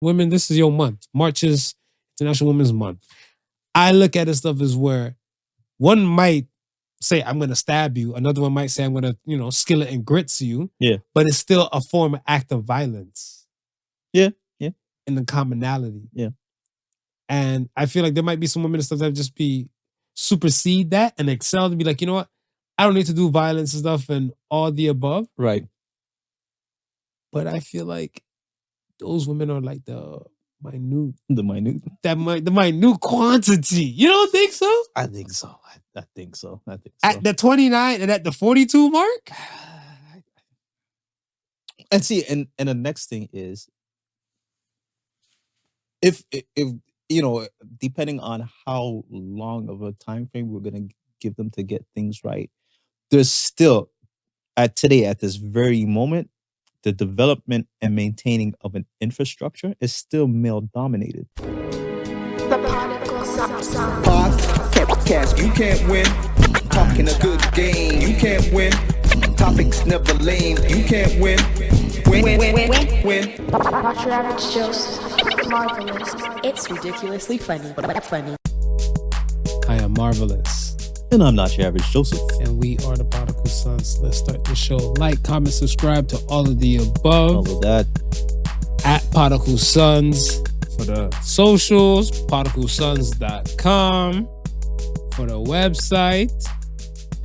women, this is your month. March is International Women's Month. I look at this stuff as where one might say, I'm going to stab you. Another one might say, I'm going to, skillet and grits you. Yeah. But it's still a form of act of violence. Yeah. Yeah. In the commonality. Yeah. And I feel like there might be some women and stuff that just be supersede that and excel to be like, you know what? I don't need to do violence and stuff and all the above. Right. But I feel like those women are like the minute quantity. You don't think so? I think so. I think so. At the 29 and at the 42 mark? And see, and the next thing is, if depending on how long of a time frame we're gonna give them to get things right, there's still at this very moment, the development and maintaining of an infrastructure is still male dominated. The podcast, you can't win. Talking a good game, you can't win. Topics never lame, you can't win. Win. Not your average Joseph. Marvelous. It's ridiculously funny. I am Marvelous. And I'm not your average Joseph. And we are the Podical Sons. Let's start the show. Like, comment, subscribe to all of the above. All of that. At Podical Sons for the socials. PodicalSons.com for the website.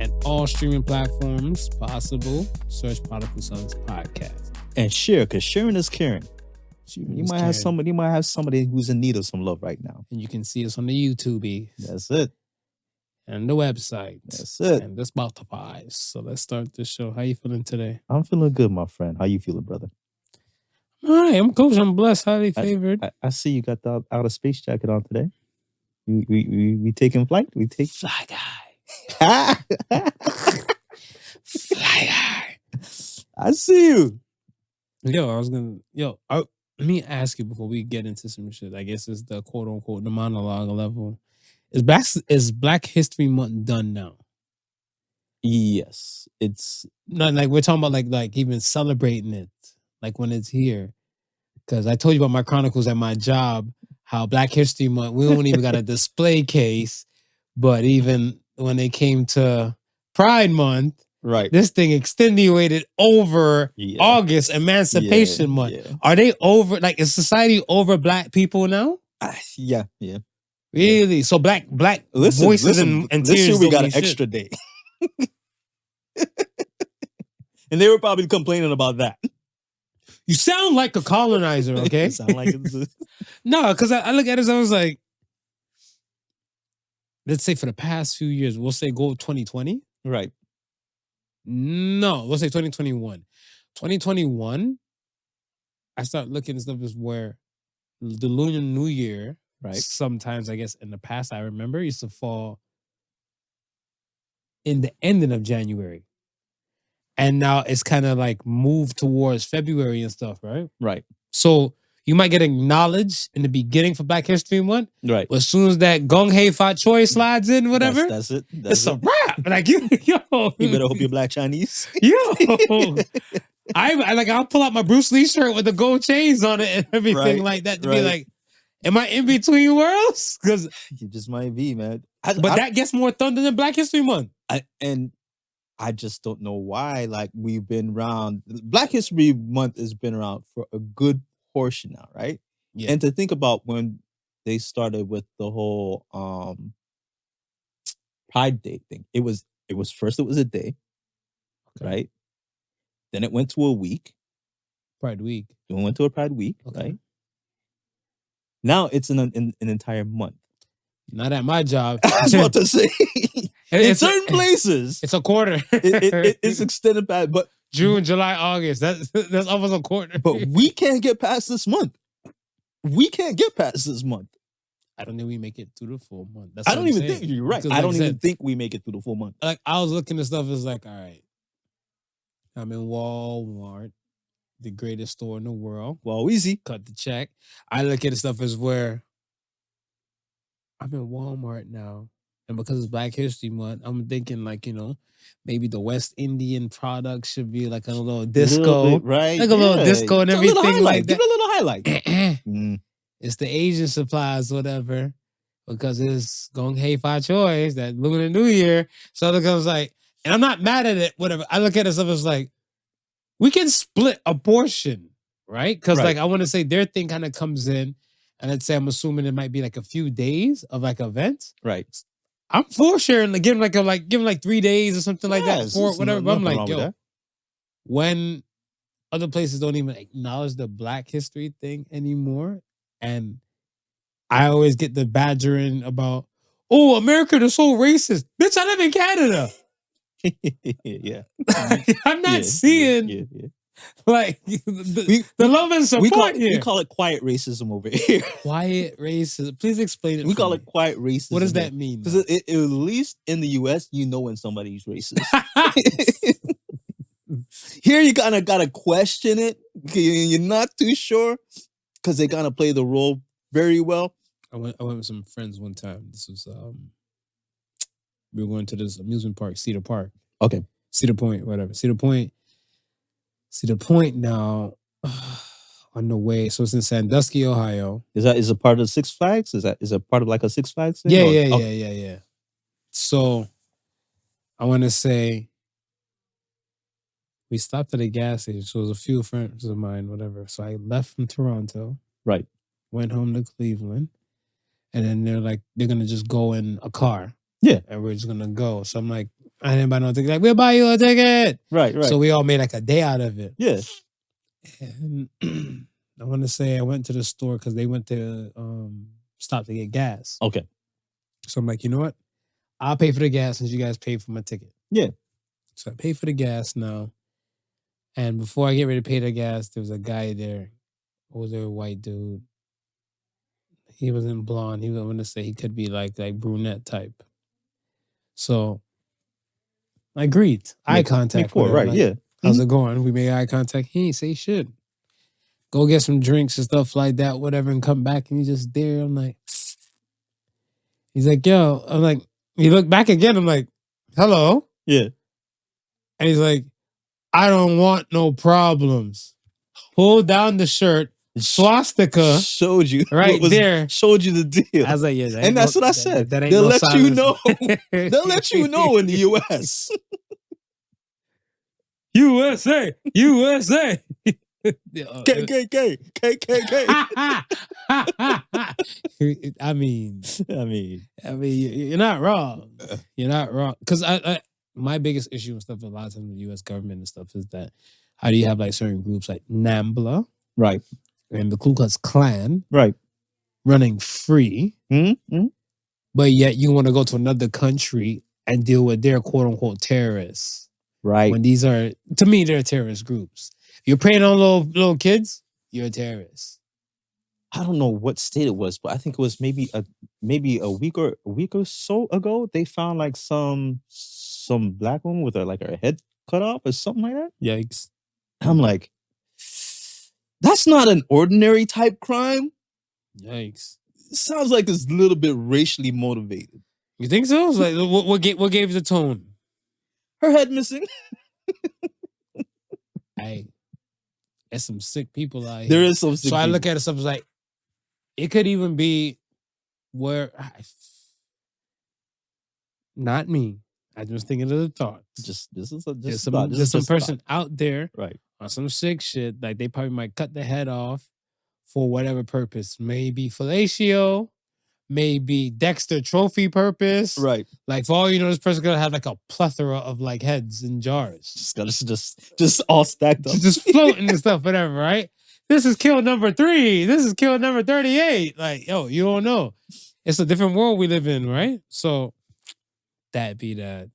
And all streaming platforms possible. Search Podical Sons Podcast. And share, because sharing is caring. You might have somebody who's in need of some love right now. And you can see us on the YouTube. That's it. And the website. That's it. And the Spotify. So let's start the show. How you feeling today? I'm feeling good, my friend. How you feeling, brother? All right, I'm coach. I'm blessed. Highly favored. I see you got the outer space jacket on today. We taking flight? We take fly guy. Fly guy. I see you. Let me ask you before we get into some shit. I guess it's the quote unquote the monologue level. Is Black History Month done now? Yes, it's not like we're talking about like even celebrating it, like when it's here. Because I told you about my chronicles at my job, how Black History Month we don't even got a display case, but even when it came to Pride Month. Right. This thing extenuated over August, Emancipation Month. Yeah. Are they over, like, is society over Black people now? Yeah. Really? So black voices and tears. This year we got an extra day. And they were probably complaining about that. You sound like a colonizer, okay? Sound like it's No, because I look at it, I was like, let's say for the past few years, we'll say go 2020. Right. No, we'll say 2021. 2021, I start looking at stuff as where the Lunar New Year, right? Sometimes, I guess, in the past, I remember, used to fall in the ending of January. And now it's kind of like moved towards February and stuff, right? Right. So you might get acknowledged in the beginning for Black History Month. Right. But as soon as that Gong Hei Fat Choi slides in, whatever. That's it. It's a wrap. Like, yo. You better hope you're Black Chinese. Yo. I'll pull out my Bruce Lee shirt with the gold chains on it and everything like that to be like, am I in between worlds? Because you just might be, man. That gets more thunder than Black History Month. I just don't know why. Like, we've been around. Black History Month has been around for a good portion now, right? Yeah. And to think about when they started with the whole Pride Day thing. It was first it was a day, right? Then it went to a week. Pride Week. Then it went to a Pride Week, right? Now it's an entire month. Not at my job. I was about to say. In certain places, it's a quarter. It's extended back, but June, July, August. That's almost a quarter. But we can't get past this month. We can't get past this month. I don't think we make it through the full month. I don't even think you're right. Because I don't even think we make it through the full month. Like, I was looking at stuff, it's like, all right, I'm in Walmart, the greatest store in the world. Well, easy. Cut the check. I look at the stuff as where I'm in Walmart now. And because it's Black History Month, I'm thinking like, maybe the West Indian product should be like a little disco. right? Like a little disco and It's a little everything highlight. like Give that. it a little highlight. Mm. It's the Asian supplies, whatever, because it's Gong Hei Fa Choi's that Lunar New Year. So it becomes like, and I'm not mad at it, whatever. I look at it as like, we can split a portion, right? Because Right. like I want to say their thing kind of comes in, and let's say I'm assuming it might be like a few days of like events. Right. I'm for sharing, like give them like 3 days or something like that Yes, for there's whatever. But I'm nothing like, wrong with yo, that. when other places don't even acknowledge the Black history thing anymore, and I always get the badgering about, oh, America is so racist. Bitch, I live in Canada. Yeah. I'm not seeing like the love and support here. We call it quiet racism over here. Quiet racism. Please explain it. We for call me. it quiet racism. What does that mean? Because at least in the US, you know when somebody's racist. Here you kind of gotta question it. You're not too sure because they kind of play the role very well. I went with some friends one time. This was we were going to this amusement park, Cedar Park. Okay. Cedar Point, whatever. Cedar Point now on the way. So it's in Sandusky, Ohio. Is it part of Six Flags? Is it part of like a Six Flags thing? Yeah. So I want to say we stopped at a gas station. So it was a few friends of mine, whatever. So I left from Toronto. Right. Went home to Cleveland. And then they're going to just go in a car. Yeah. And we're just going to go. So I'm like, I didn't buy no ticket. Like, we'll buy you a ticket. Right. So we all made like a day out of it. Yeah. And I want to say I went to the store because they went to stop to get gas. Okay. So I'm like, you know what? I'll pay for the gas since you guys paid for my ticket. Yeah. So I pay for the gas now. And before I get ready to pay the gas, there was a guy there, older white dude. He wasn't blonde. He was going to say he could be like brunette type. So I agreed. Eye contact. Right. Like, yeah. How's it going? We made eye contact. He ain't say shit. Go get some drinks and stuff like that, whatever, and come back. And he's just there. I'm like, he's like, yo. I'm like, he looked back again. I'm like, hello. Yeah. And he's like, I don't want no problems. Pulled down the shirt, swastika. Showed you right there. Showed you the deal. I was like, yeah. And that's what I said. That ain't They'll no let you silence. know. They'll let you know in the US. USA. KKK. I mean, you're not wrong. You're not wrong. Because my biggest issue and stuff, a lot of times with the U.S. government and stuff, is that how do you have like certain groups like NAMBLA, right, and the Ku Klux Klan, right, running free, but yet you want to go to another country and deal with their quote unquote terrorists, right? When these are, to me, they're terrorist groups. You're preying on little kids, you're a terrorist. I don't know what state it was, but I think it was maybe a week or so ago. They found like some black woman with her head cut off or something like that. Yikes! I'm like, that's not an ordinary type crime. Yikes! It sounds like it's a little bit racially motivated. You think so? It's like what gave the tone? Her head missing. Hey, there's some sick people out here. There is some sick people. I look at it, stuff like it could even be where not me. I just thinking of the thought. There's some person out there, right, on some sick shit. Like they probably might cut the head off for whatever purpose. Maybe fellatio, maybe Dexter trophy purpose. Right. Like for all you know, this person gonna have like a plethora of like heads in jars. Just all stacked up. Just floating and stuff, whatever, right? This is kill number 3. This is kill number 38. Like, yo, you don't know. It's a different world we live in, right? So that be that.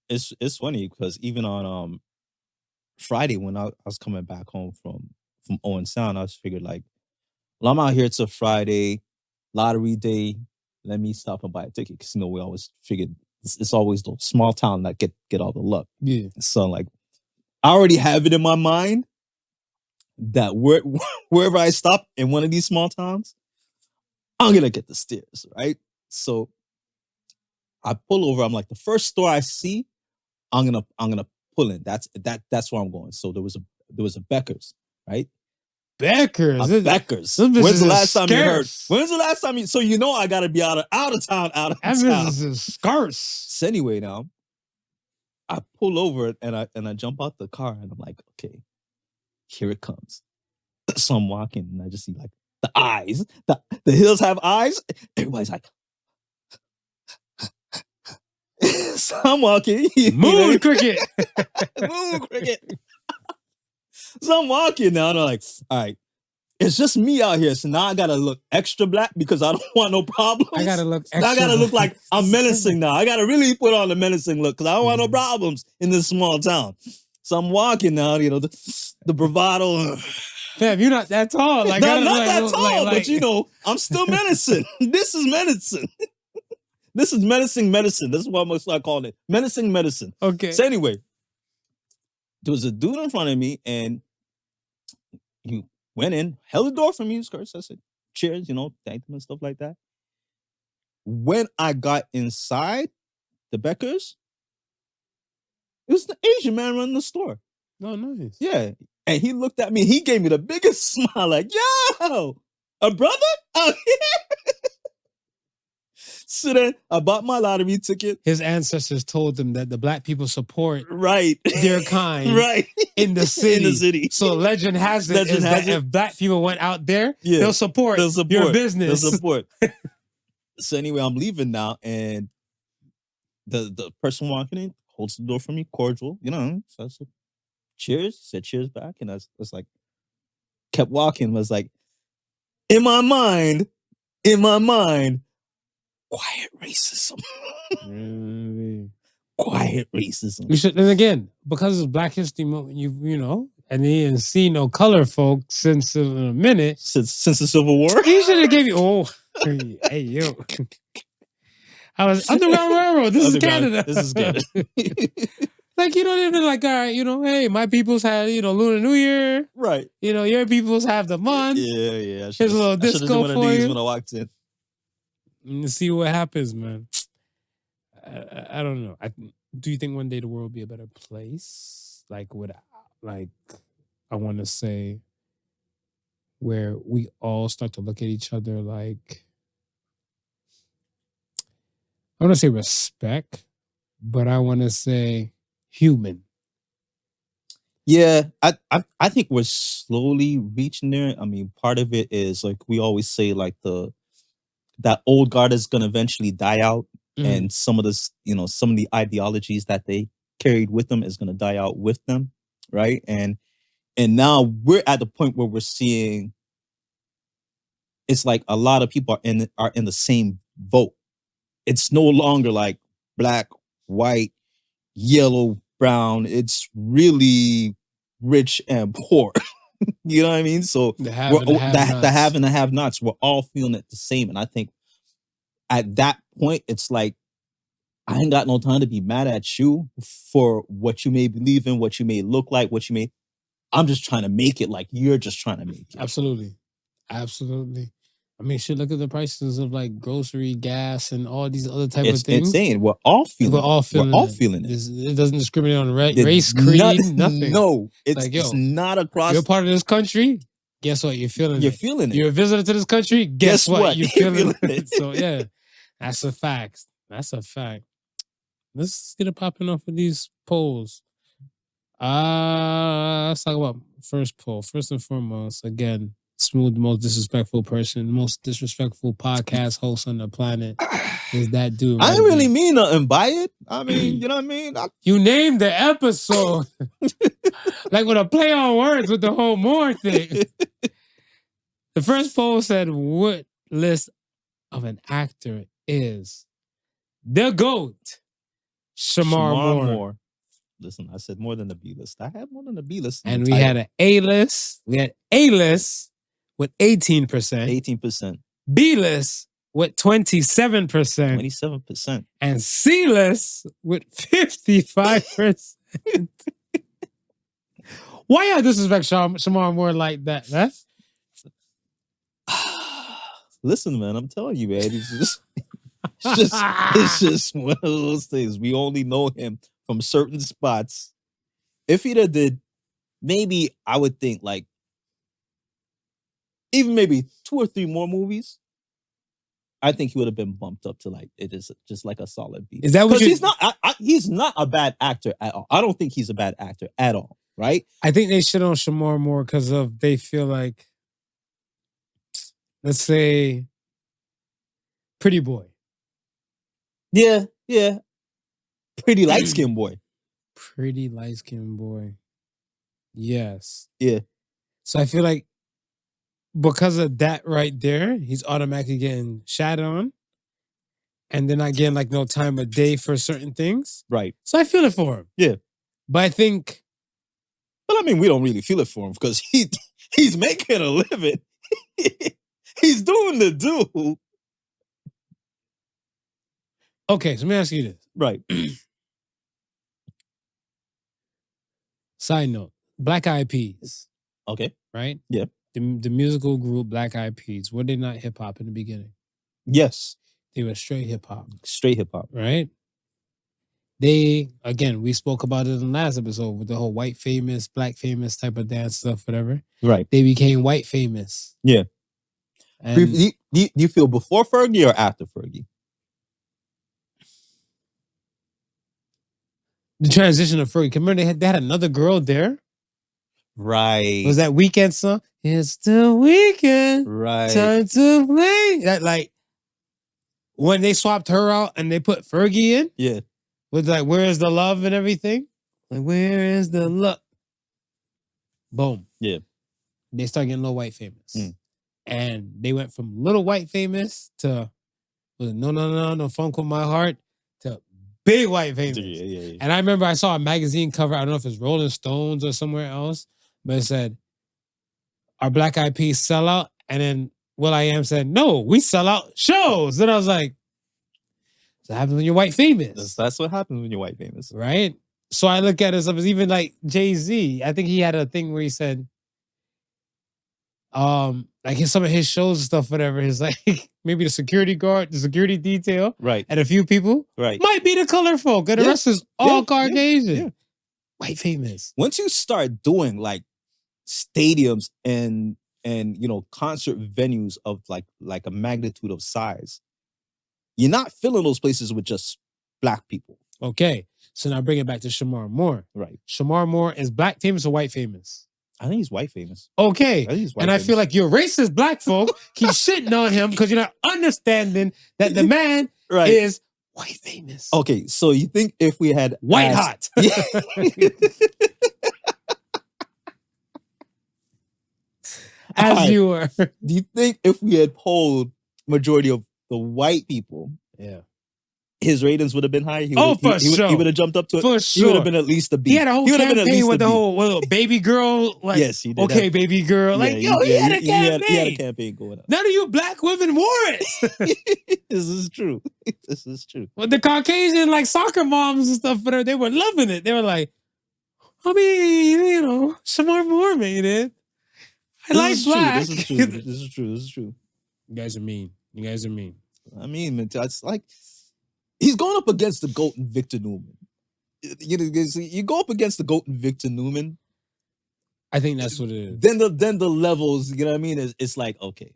It's funny because even on Friday when I was coming back home from Owen Sound, I was figured like, well, I'm out here. It's a Friday, lottery day. Let me stop and buy a ticket because we always figured it's always the small town that get all the luck. Yeah. So like, I already have it in my mind that wherever I stop in one of these small towns, I'm gonna get the steers, right? So I pull over. I'm like, the first store I see, I'm gonna pull in. That's where I'm going. So there was a Becker's, right? Beckers. A Becker's. Those When's the bitches last is time you heard? scarce. When's the last time you? So you know I gotta be out of town. That business is scarce. So anyway, now I pull over and I jump out the car and I'm like, okay, here it comes. So I'm walking and I just see like the eyes. The hills have eyes. Everybody's like, so I'm walking. Moon cricket. Moon cricket. So I'm walking now and I'm like, all right, it's just me out here. So now I gotta look extra black because I don't want no problems. I gotta look extra. I gotta look like I'm menacing now. I gotta really put on the menacing look because I don't want no problems in this small town. So I'm walking now, the bravado. Fam, you're not that tall. Like, no, I'm not that tall, but I'm still menacing. This is medicine. This is menacing medicine. This is what I'm gonna start calling it. Menacing medicine. Okay. So anyway, there was a dude in front of me and he went in, held the door for me, skirts. I said, cheers, thanked him and stuff like that. When I got inside the Becker's, it was the Asian man running the store. Oh, nice. Yeah. And he looked at me. He gave me the biggest smile, like, yo, a brother? Oh, yeah. So then I bought my lottery ticket. His ancestors told him that the black people support right their kind right in the city. In the city. So legend has it that if black people went out there, they'll support your business. They'll support. So anyway, I'm leaving now, and the person walking in holds the door for me, cordial, So I said, cheers. Said cheers back, and I was like, kept walking. Was like, in my mind, quiet racism. Quiet racism. You should, and again, because it's Black History Month, and he didn't see no color folk since a minute. Since the Civil War? He should have gave you, hey, yo. I was Underground Railroad. This is Canada. This is Canada. Like, they're like, all right, hey, my people's had, Lunar New Year. Right. Your people's have the month. Yeah. Here's a little disco for you. When I walked in. And see what happens, man. I don't know. Do you think one day the world will be a better place? I want to say, where we all start to look at each other like, I want to say respect, but I want to say human. Yeah, I think we're slowly reaching there. I mean, part of it is like we always say, like that old guard is gonna eventually die out, and some of this, some of the ideologies that they carried with them is gonna die out with them, right? And now we're at the point where we're seeing it's like a lot of people are in the same boat. It's no longer like black, white, yellow, brown. It's really rich and poor. You know what I mean? So the have and the have-nots, we're all feeling it the same. And I think at that point, it's like, I ain't got no time to be mad at you for what you may believe in, what you may look like, I'm just trying to make it like you're just trying to make it. Absolutely. I mean, shit, look at the prices of like grocery, gas, and all these other type of things. It's insane. We're all feeling it. It doesn't discriminate on race, creed, nothing. No, it's not across. You're part of this country. Guess what? You're feeling it. You're a visitor to this country. Guess what? You're feeling it. So yeah, that's a fact. Let's get it popping off of these polls. Let's talk about first poll. First and foremost, again, Smooth, the most disrespectful person, most disrespectful podcast host on the planet is that dude. I didn't really mean nothing by it. I mean, you know what I mean? You named the episode like with a play on words with the whole Moore thing. The first poll said, what list of an actor is the GOAT? Shemar Moore. Listen, I said more than the B list. I had more than the B list. And we had an A list. We had A list with 18%. 18%. B list with 27%. 27%. And C list with 55%. Why y'all disrespect Shemar Moore like that, huh? Listen, man, I'm telling you, man. He's just It's just one of those things. We only know him from certain spots. If he did, maybe I would think like even maybe 2 or 3 more movies. I think he would have been bumped up to like it is just like a solid B. Is that what because he's not? He's not a bad actor at all. I don't think he's a bad actor at all. Right? I think they shit on Shemar Moore because of they feel like, let's say, Pretty Boy. Yeah. Pretty light skinned boy. Pretty light skinned boy. Yes. Yeah. So I feel like because of that right there, he's automatically getting shat on. And they're not getting like no time of day for certain things. Right. So I feel it for him. Yeah. But I think. But I mean, we don't really feel it for him because he's making a living. He's doing the do. Okay, so let me ask you this. Right. Side note, Black Eyed Peas. Okay. Right? Yeah. The musical group Black Eyed Peas, were they not hip hop in the beginning? Yes. They were straight hip hop. Straight hip hop. Right? They, again, we spoke about it in the last episode with the whole white famous, black famous type of dance stuff, whatever. Right. They became white famous. Yeah. And Do you feel before Fergie or after Fergie? the transition of Fergie. Remember they had another girl there? Right. Was that Weekend song? It's the weekend. Right. Time to play. That like when they swapped her out and they put Fergie in. Yeah. With like, where is the love and everything? Like, where is the love? Boom. Yeah. They start getting Little White famous. And they went from Little White famous to no funk with my heart to Big White famous. Yeah. And I remember I saw a magazine cover, I don't know if it's Rolling Stones or somewhere else, but it said, "Our Black Eyed Peas sell out?" And then will.i.am said, "No, we sell out shows." And I was like, that happens when you're white famous. That's what happens when you're white famous. Right? So I look at it as even like Jay-Z. I think he had a thing where he said, like some of his shows and stuff, whatever, his like maybe the security guard, the security detail, right, and a few people, right, might be the color folk, and the rest is all Caucasian. Yeah. White famous. Once you start doing like stadiums and concert venues of like a magnitude of size, you're not filling those places with just black people. Okay, so now bring it back to Shemar Moore. Right. Shemar Moore is black famous or white famous? I think he's white famous. Okay. I feel like your racist black folk keep shitting on him because you're not understanding that the man is white famous. Okay, so you think if we had white hot. As you were. Do you think if we had polled majority of the white people, his ratings would have been high? He would have jumped up to it. For sure. He would have been at least a B. He had a whole campaign with the whole baby girl. Like, yes, he did. Okay, baby girl. Like, he had a campaign. He had a campaign going on. None of you black women wore it. This is true. This is true. Well, the Caucasian like soccer moms and stuff, they were loving it. They were like, I mean, Shemar Moore made it. I like black. This is true. This is true. This is true. You guys are mean. You guys are mean. I mean, it's like he's going up against the GOAT and Victor Newman. You go up against the GOAT and Victor Newman. I think that's what it is. Then the levels, you know what I mean? It's like, okay.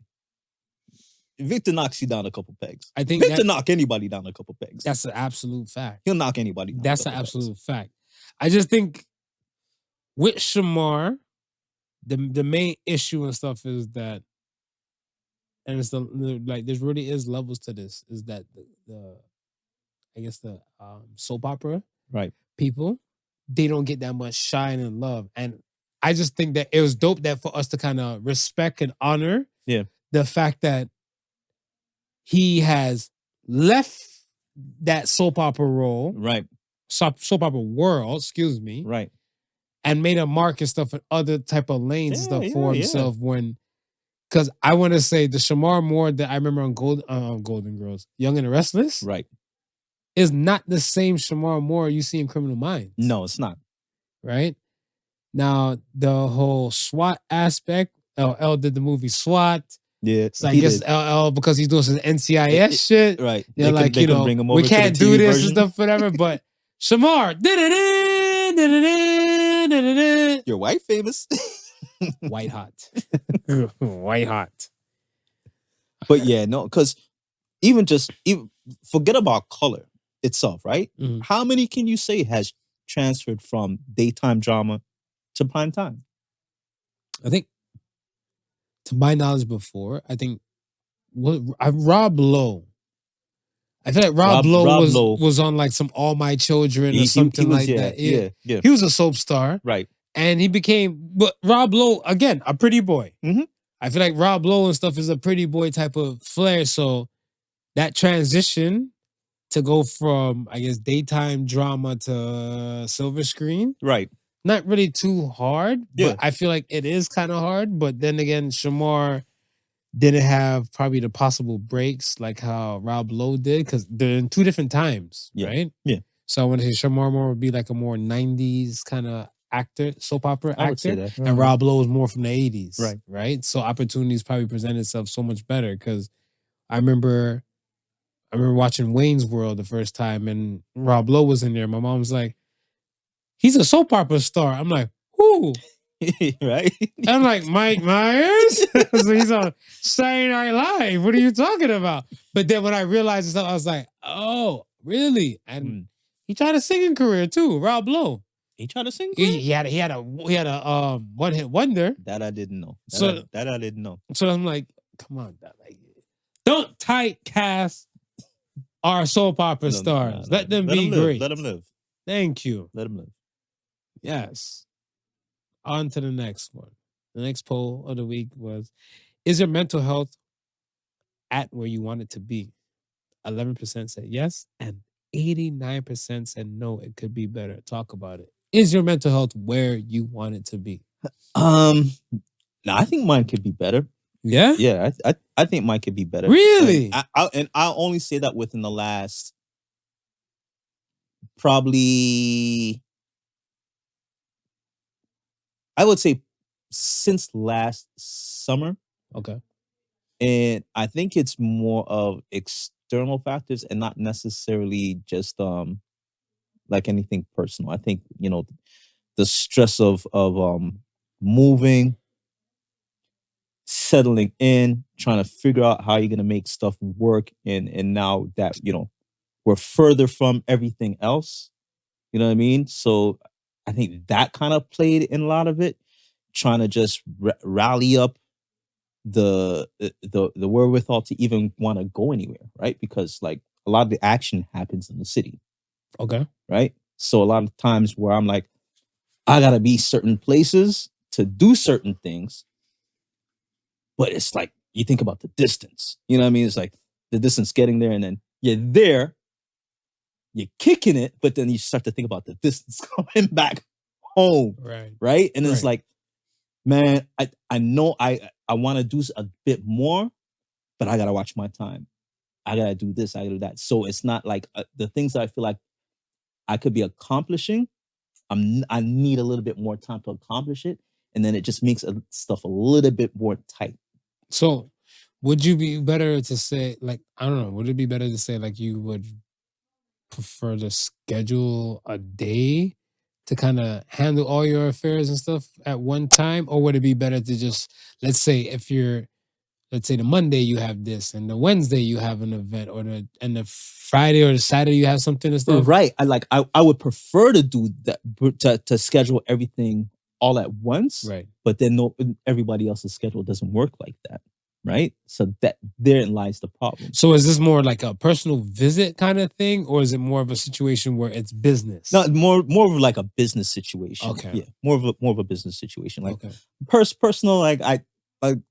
Victor knocks you down a couple pegs. I think Victor knock anybody down a couple pegs. That's an absolute fact. He'll knock anybody down. That's an absolute fact. I just think with Shemar, the main issue and stuff is that, and it's like there really is levels to this, is that the soap opera people, they don't get that much shine and love. And I just think that it was dope that for us to kind of respect and honor the fact that he has left that soap opera role, soap opera world, excuse me, and made a mark and stuff in other type of lanes and stuff for himself. Because I want to say the Shemar Moore that I remember on Golden Girls, Young and the Restless, is not the same Shemar Moore you see in Criminal Minds. No, it's not. Right? Now, the whole SWAT aspect, L did the movie SWAT, Yeah, It's like, he guess did. LL because he's doing some NCIS shit. Right. They're like, they can bring him over we to the can't do TV this version. and stuff, whatever. But Shemar, You're white famous. white hot, white hot. But yeah, no, because even forget about color itself, right? Mhm. How many can you say has transferred from daytime drama to prime time? I think, to my knowledge, before I think Rob Lowe. I feel like Rob Lowe was on like some All My Children or something he was, like that. Yeah. He was a soap star, Right. and he became. But Rob Lowe again, a pretty boy. Mhm. I feel like Rob Lowe and stuff is a pretty boy type of flair. So that transition to go from, I guess, daytime drama to silver screen, Right. not really too hard, Yeah. but I feel like it is kind of hard. But then again, Shemar didn't have probably the possible breaks like how Rob Lowe did, because they're in two different times, right? Yeah. So I want to say Shemar Moore would be like a more 90s kind of actor, soap opera I would say actor. that. And Rob Lowe is more from the 80s. Right. Right. So opportunities probably present itself so much better, because I remember watching Wayne's World the first time and Rob Lowe was in there. My mom was like, he's a soap opera star. I'm like, who? Right. I'm like, Mike Myers? So he's on Saturday Night Live. What are you talking about? But then when I realized stuff, I was like, oh, really? And he tried a singing career too, Rob Lowe. He tried to sing. He had a one hit wonder. That I didn't know. That I didn't know. So I'm like, come on, like, don't typecast our soap opera stars. Let them be great. Let them live. Thank you. Let them live. Yes. On to the next one. The next poll of the week was, is your mental health at where you want it to be? 11% said yes, and 89% said no, it could be better. Talk about it. Is your mental health where you want it to be? No, I think mine could be better. Yeah? Yeah, I think mine could be better. Really? And I'll only say that within the last probably, I would say, since last summer. Okay. And I think it's more of external factors and not necessarily just like anything personal. I think, the stress of moving, settling in, trying to figure out how you're gonna make stuff work, and now that we're further from everything else. You know what I mean? So I think that kind of played in a lot of it, trying to just rally up the wherewithal to even want to go anywhere, right? Because like a lot of the action happens in the city. Okay. Right? So a lot of times where I'm like, I gotta be certain places to do certain things, but it's like you think about the distance. You know what I mean? It's like the distance getting there, and then you're there, you're kicking it, but then you start to think about the distance coming back home. Right? And it's like, man, I know I want to do a bit more, but I gotta watch my time. I gotta do this, I gotta do that. So it's not like the things that I feel like I could be accomplishing, I need a little bit more time to accomplish it, and then it just makes stuff a little bit more tight. So would you be better to say, like, I don't know, would it be better to say like you would prefer to schedule a day to kind of handle all your affairs and stuff at one time? Or would it be better to just, let's say the Monday you have this, and the Wednesday you have an event, or the Friday or the Saturday you have something and stuff? Right. I would prefer to do that, to schedule everything all at once. Right. But then everybody else's schedule doesn't work like that. Right. So therein lies the problem. So is this more like a personal visit kind of thing, or is it more of a situation where it's business? No, more of like a business situation. Okay. Yeah. More of a business situation. Like okay. Personal, like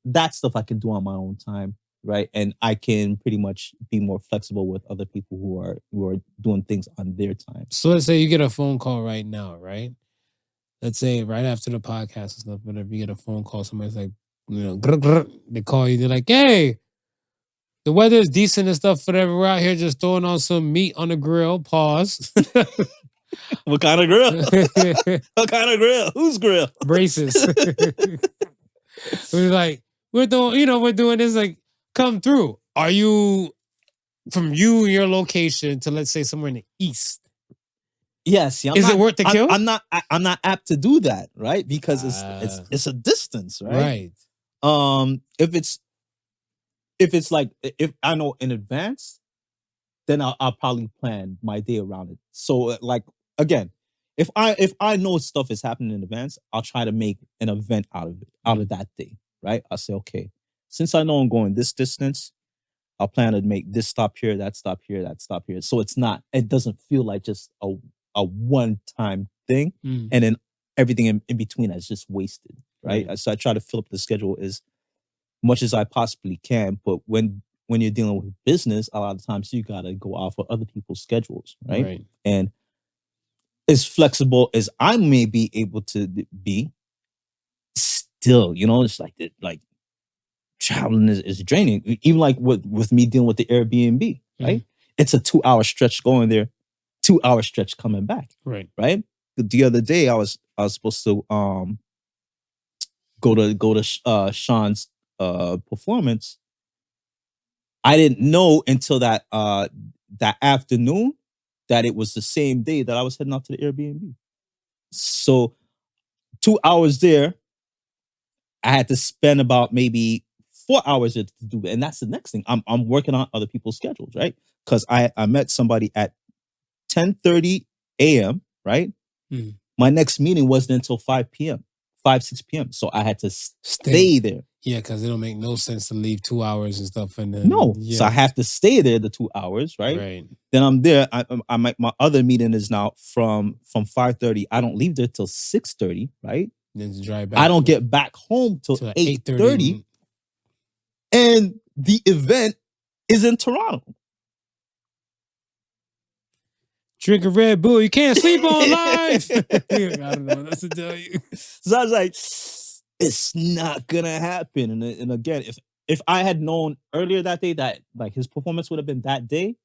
that stuff I can do on my own time, right? And I can pretty much be more flexible with other people who are doing things on their time. So let's say you get a phone call right now, right? Let's say right after the podcast and stuff, whenever you get a phone call, somebody's like, grr, grr, they call you, they're like, hey, the weather is decent and stuff, whatever. We're out here just throwing on some meat on the grill. Pause. What kind of grill? What kind of grill? Whose grill? Braces. We're like, we're doing this, like, come through. Are you from your location to, let's say, somewhere in the east? Yes, yeah, Is it worth the kill? I'm not apt to do that, right? Because it's a distance, right? If it's like, if I know in advance, then I'll probably plan my day around it. So like, again, if I know stuff is happening in advance, I'll try to make an event out of that day, right? I'll say, okay, since I know I'm going this distance, I'll plan to make this stop here, that stop here, that stop here. So it doesn't feel like just a one-time thing, and then everything in between is just wasted, right? So I try to fill up the schedule as much as I possibly can. But when you're dealing with business, a lot of times you gotta go off of other people's schedules, right? And as flexible as I may be able to be, still, it's like traveling is draining. Even like with me dealing with the Airbnb, right? It's a 2-hour stretch going there, 2-hour stretch coming back, right? The other day I was supposed to go to Sean's performance. I didn't know until that afternoon that it was the same day that I was heading out to the Airbnb. So 2 hours there, I had to spend about maybe 4 hours to do it. And that's the next thing. I'm working on other people's schedules, right? Because I met somebody at 10:30 a.m., right? My next meeting wasn't until 5 p.m., 6 p.m. So I had to stay there. Yeah, because it don't make no sense to leave 2 hours and stuff. And then, so I have to stay there the 2 hours, right? Then I'm there. My other meeting is now from 5:30. I don't leave there till 6:30, right? Then to drive back. I don't get back home till 8:30. And the event is in Toronto. Drink a Red Bull. You can't sleep on live. I don't know what else to tell you. So I was like, it's not gonna happen. And again, if I had known earlier that day that like his performance would have been that day,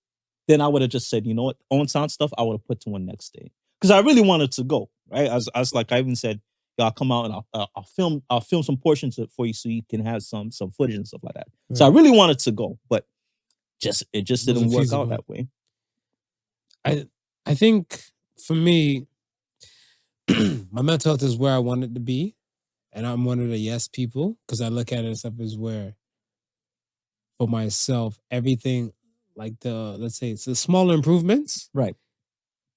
then I would have just said, you know what, own sound stuff, I would have put to one next day. Because I really wanted to go, right? I was like, I even said, y'all come out and I'll film some portions for you so you can have some footage and stuff like that. So I really wanted to go, but it just didn't work out that way. I think for me, my mental health is where I want it to be. And I'm one of the yes people, because I look at it as stuff as where, for myself, everything, like let's say it's the smaller improvements. Right.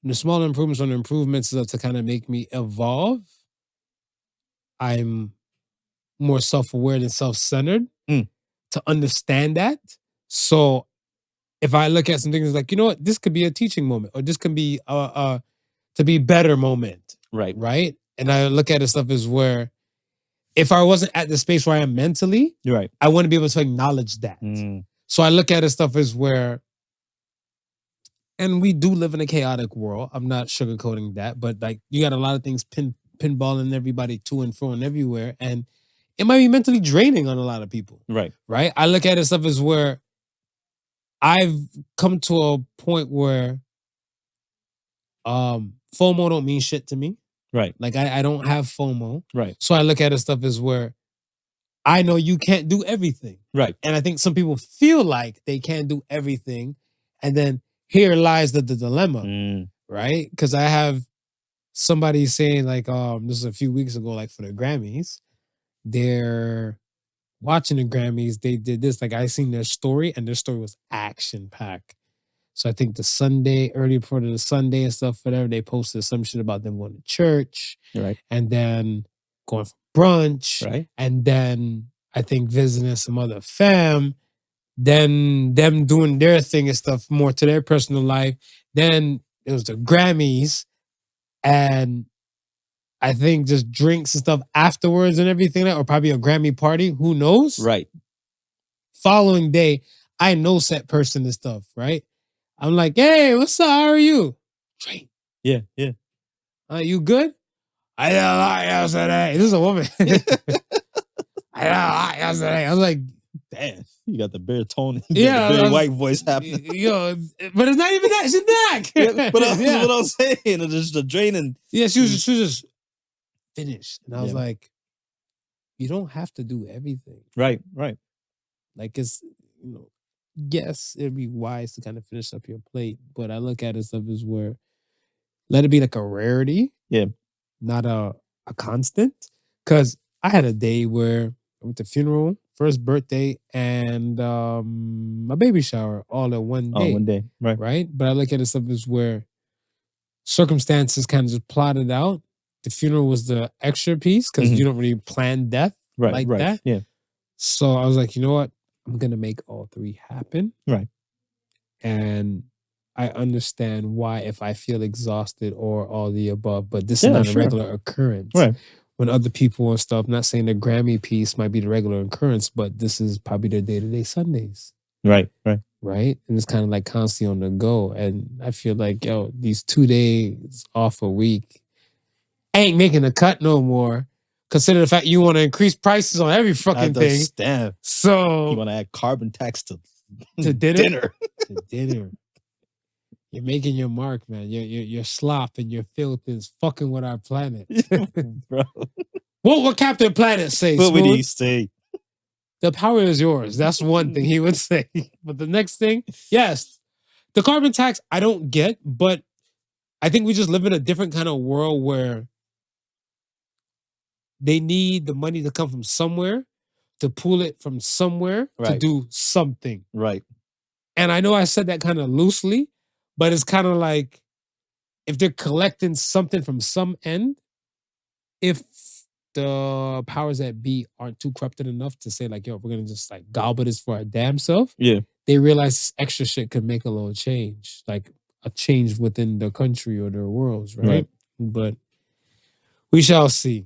And the smaller improvements on the improvements is to kind of make me evolve. I'm more self-aware and self-centered to understand that. So if I look at some things like, you know what, this could be a teaching moment, or this could be to be better moment. Right. And I look at it stuff as where, if I wasn't at the space where I am mentally, I want to be able to acknowledge that. So I look at it stuff as where, and we do live in a chaotic world. I'm not sugarcoating that, but like you got a lot of things pinballing everybody to and fro and everywhere, and it might be mentally draining on a lot of people. Right. I look at it stuff as where I've come to a point where FOMO don't mean shit to me. Like I don't have FOMO. So I look at it stuff as where I know you can't do everything. And I think some people feel like they can't do everything. And then here lies the dilemma. Right? Because I have somebody saying like, this is a few weeks ago, like for the Grammys, they're watching the Grammys, they did this. Like I seen their story, and their story was action-packed. So I think the Sunday, early part of the Sunday and stuff, whatever, they posted some shit about them going to church. And then going for brunch. And then I think visiting some other fam. Then them doing their thing and stuff more to their personal life. Then it was the Grammys. And I think just drinks and stuff afterwards and everything, or probably a Grammy party. Who knows? Following day, I know set person and stuff, right? I'm like, hey, what's up? How are you? Great. Yeah. You good? I did a lot yesterday. This is a woman. I did a lot yesterday. I was like, damn. You got the baritone, very white voice happening. But it's not even that. She's back. But that's what I'm saying. It's just the draining. Yeah, she was just finished. And I was like, you don't have to do everything. Right. Like it's, yes, it'd be wise to kind of finish up your plate, but I look at it stuff as where let it be like a rarity, not a constant. Because I had a day where I went to funeral, first birthday, and my baby shower all in one day. One day, right? But I look at it stuff as where circumstances kind of just plotted out. The funeral was the extra piece because you don't really plan death like that. Yeah. So I was like, you know what? I'm gonna make all three happen. Right. And I understand why if I feel exhausted or all the above, but this is not a regular occurrence. Right. When other people and stuff, not saying the Grammy piece might be the regular occurrence, but this is probably their day-to-day Sundays. Right. And it's kind of like constantly on the go. And I feel like, these 2 days off a week ain't making a cut no more. Consider the fact you want to increase prices on every fucking thing. So you want to add carbon tax to dinner. To dinner. You're making your mark, man. Your slop and your filth is fucking with our planet. Bro. What Captain Planet say? What would he say? The power is yours. That's one thing he would say. But the next thing, yes, the carbon tax, I don't get, but I think we just live in a different kind of world where they need the money to come from somewhere to pull it from somewhere to do something. Right. And I know I said that kind of loosely, but it's kind of like if they're collecting something from some end, if the powers that be aren't too corrupted enough to say like, we're going to just like gobble this for our damn self. Yeah. They realize extra shit could make a little change, like a change within the country or their worlds, right? But we shall see.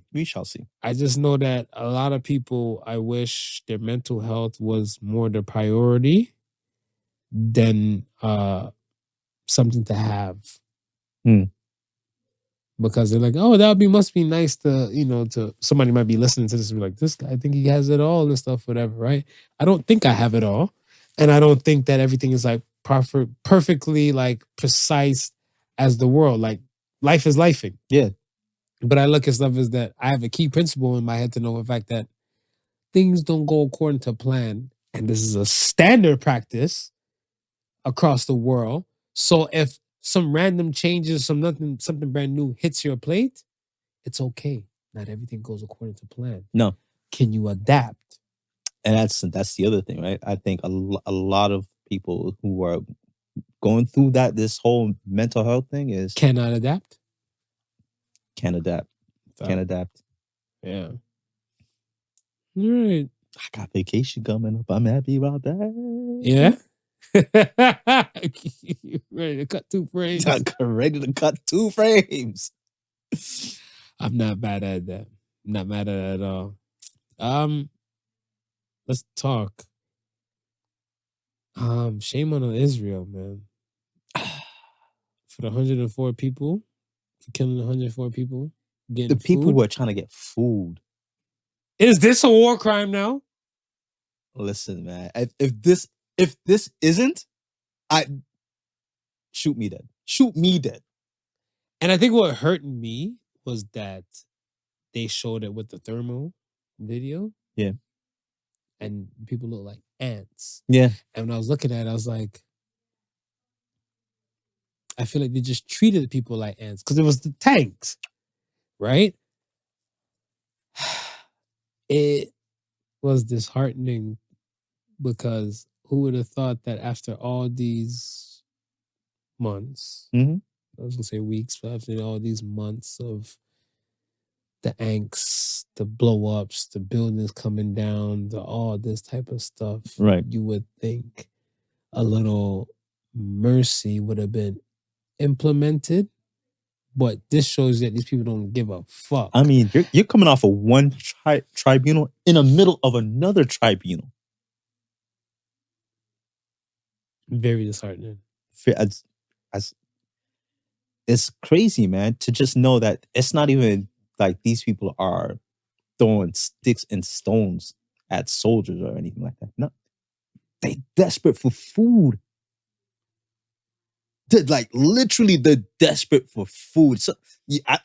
I just know that a lot of people, I wish their mental health was more the priority than something to have. Because they're like, must be nice to, to somebody might be listening to this and be like, this guy, I think he has it all and stuff, whatever, right? I don't think I have it all. And I don't think that everything is like perfectly like precise as the world. Like life is lifing. Yeah. But I look at stuff as that I have a key principle in my head to know the fact that things don't go according to plan. And this is a standard practice across the world. So if some random changes, something brand new hits your plate, it's okay. Not everything goes according to plan. No. Can you adapt? And that's the other thing, right? I think a lot of people who are going through this whole mental health thing is cannot adapt. Can't adapt. Yeah. All right. I got vacation coming up. I'm happy about that. Yeah. Ready to cut 2 frames. Ready to cut 2 frames. I'm not bad at that. I'm not mad at it at all. Let's talk. Shame on Israel, man. For the 104 people, for killing 104 people, getting the people food. who are trying to get food. Is this a war crime now? Listen, man. If this isn't, shoot me dead. Shoot me dead. And I think what hurt me was that they showed it with the thermal video. Yeah. And people look like ants. Yeah. And when I was looking at it, I was like, I feel like they just treated people like ants because it was the tanks, right? It was disheartening because who would have thought that after all these months, I was gonna say weeks, but after all these months of the angst, the blow ups, the buildings coming down, all this type of stuff, right? You would think a little mercy would have been implemented, but this shows that these people don't give a fuck. I mean, you're coming off of one tribunal in the middle of another tribunal. Very disheartening. It's crazy, man, to just know that it's not even like these people are throwing sticks and stones at soldiers or anything like that. No, they desperate for food. They're desperate for food. So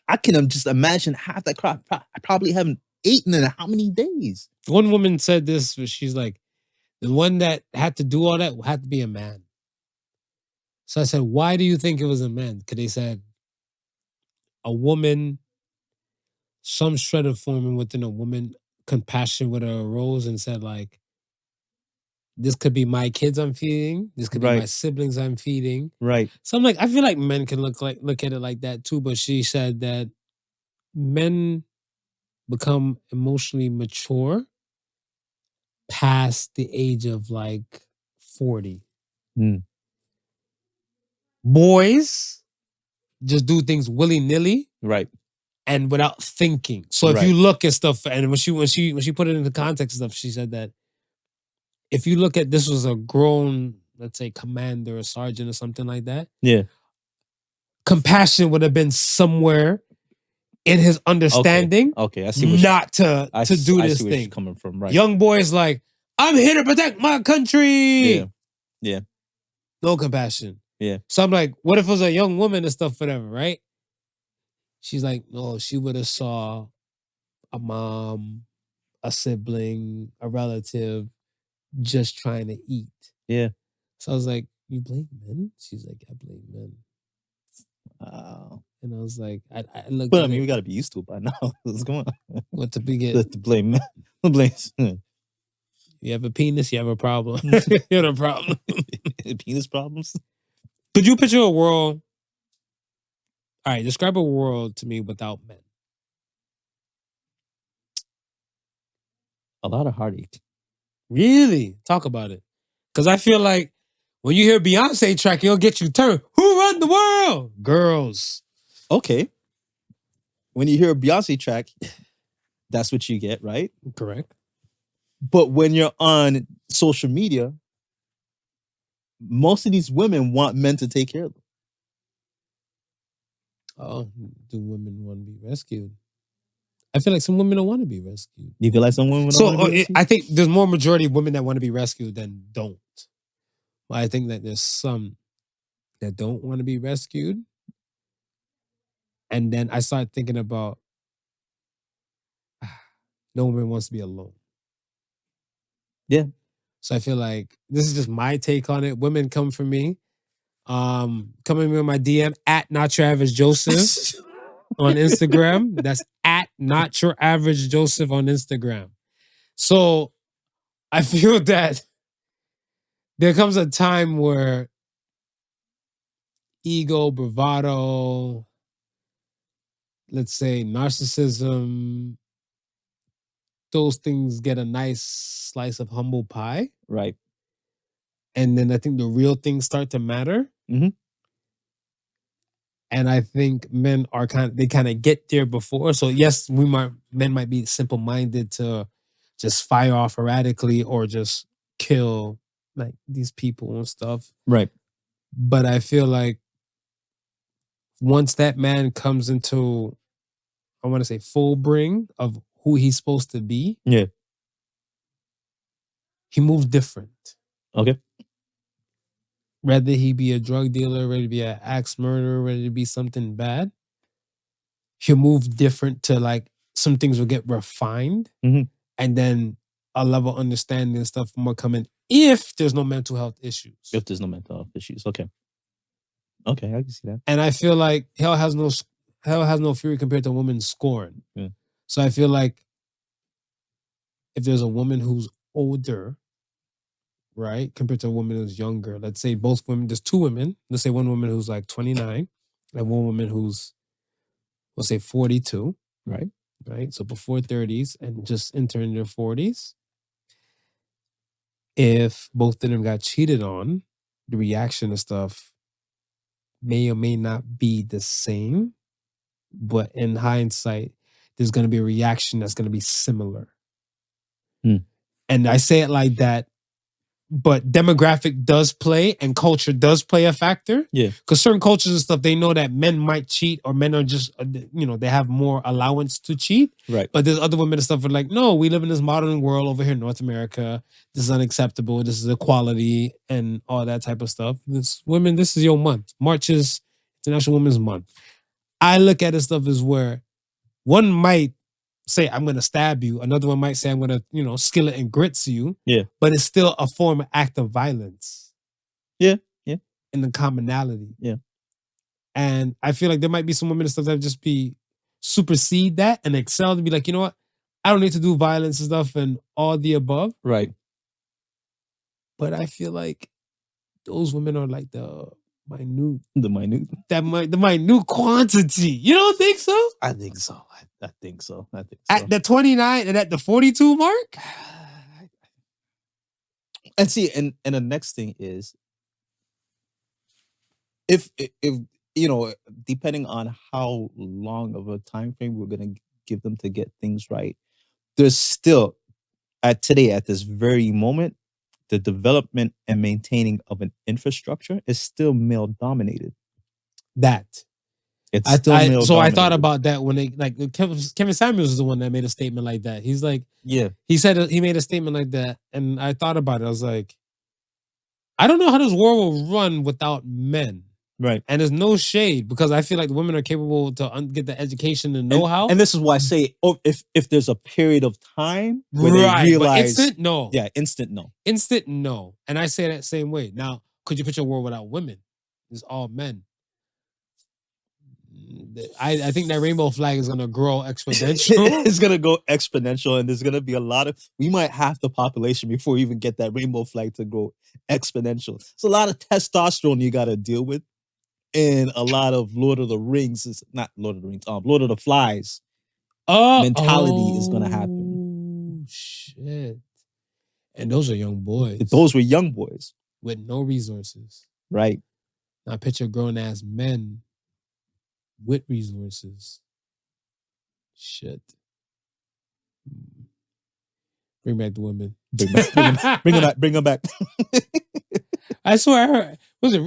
I can just imagine half that crowd probably haven't 8 and how many days? One woman said this, but she's like, the one that had to do all that had to be a man. So I said, why do you think it was a man? Because they said a woman, some shred of forming within a woman, compassion would have arose and said, like, this could be my kids I'm feeding. This could be my Right. siblings I'm feeding. Right. So I'm like, I feel like men can look at it like that too. But she said that men become emotionally mature past the age of like 40. Hmm. Boys just do things willy-nilly Right. and without thinking. So if Right. you look at stuff, and when she put it into context and stuff, she said that if you look at this was a grown, let's say, commander or sergeant or something like that, Yeah. compassion would have been somewhere in his understanding, Okay. I see not to do I this see where she's thing. coming from. Right. Young boys like, I'm here to protect my country. Yeah. Yeah. No compassion. Yeah. So I'm like, what if it was a young woman and stuff, whatever, right? She's like, no, she would have saw a mom, a sibling, a relative just trying to eat. Yeah. So I was like, you blame men? She's like, I blame men. And I was like, I looked But at I mean, it, we got to be used to it by now. What's going on? what to begin. To blame men. Blame. You have a penis, you have a problem. You have a problem. Penis problems. Could you picture a world? All right, describe a world to me without men. A lot of heartache. Really? Talk about it. Because I feel like when you hear Beyonce track, it'll get you turned. Who run the world? Girls. Okay. When you hear a Beyonce track, that's what you get, right? Correct. But when you're on social media, most of these women want men to take care of them. Oh, do women want to be rescued? I feel like some women don't want to be rescued. You feel like some women So don't want to be rescued? I think there's more majority of women that want to be rescued than don't. But I think that there's some that don't want to be rescued. And then I start thinking about no woman wants to be alone. Yeah. So I feel like this is just my take on it. Women come for me. Come at me on my DM at Not Your Average Joseph on Instagram. That's at Not Your Average Joseph on Instagram. So I feel that there comes a time where ego, bravado, let's say narcissism, those things get a nice slice of humble pie. Right. And then I think the real things start to matter. Mm-hmm. And I think men are kind of get there before. So yes, men might be simple-minded to just fire off erratically or just kill like these people and stuff. Right. But I feel like once that man comes into, I want to say, full bring of who he's supposed to be, Yeah. he moves different. Okay. Whether he be a drug dealer, whether he be an axe murderer, whether it be something bad, he'll move different to like some things will get refined, and then a level of understanding and stuff more coming if there's no mental health issues. If there's no mental health issues. Okay. Okay, I can see that. And I feel like hell has no fury compared to a woman's scorn. Yeah. So I feel like if there's a woman who's older, right, compared to a woman who's younger, let's say both women, there's two women. Let's say one woman who's like 29 and one woman who's, let's say 42. Right. Right. So before 30s and just entering their 40s. If both of them got cheated on, the reaction and stuff may or may not be the same. But in hindsight, there's going to be a reaction that's going to be similar. And I say it like that, but demographic does play and culture does play a factor. Yeah. Because certain cultures and stuff, they know that men might cheat or men are just, they have more allowance to cheat. Right. But there's other women and stuff that are like, no, we live in this modern world over here in North America. This is unacceptable. This is equality and all that type of stuff. Women, this is your month. March is International Women's Month. I look at this stuff as where one might say, I'm going to stab you. Another one might say, I'm going to, skillet and grits you. Yeah. But it's still a form of act of violence. Yeah. In the commonality. Yeah. And I feel like there might be some women and stuff that just be supersede that and excel to be like, you know what? I don't need to do violence and stuff and all the above. Right. But I feel like those women are like the minute quantity. You don't think so? I think so. I think so. At the 29 and at the 42 mark? And see, and the next thing is, if depending on how long of a time frame we're gonna give them to get things right, there's still at this very moment, the development and maintaining of an infrastructure is still male dominated. It's still male dominated. So I thought about that when they Kevin Samuels is the one that made a statement like that. He's like, yeah, he said he made a statement like that, and I thought about it. I was like, I don't know how this world will run without men. Right. And there's no shade because I feel like the women are capable to get the education and know-how. And this is why I say, if there's a period of time where they realize... Instant, no. Yeah, instant, no. Instant, no. And I say that same way. Now, could you picture a world without women? It's all men. I think that rainbow flag is going to grow exponential. It's going to go exponential, and there's going to be a lot of... We might half the population before we even get that rainbow flag to grow exponential. It's a lot of testosterone you got to deal with. And a lot of Lord of the Rings is not Lord of the Rings, Lord of the Flies mentality is gonna happen. Oh shit! And those are young boys. Those were young boys with no resources. Right. Now picture grown ass men with resources. Shit. Bring back the women. Bring them back. I swear I heard.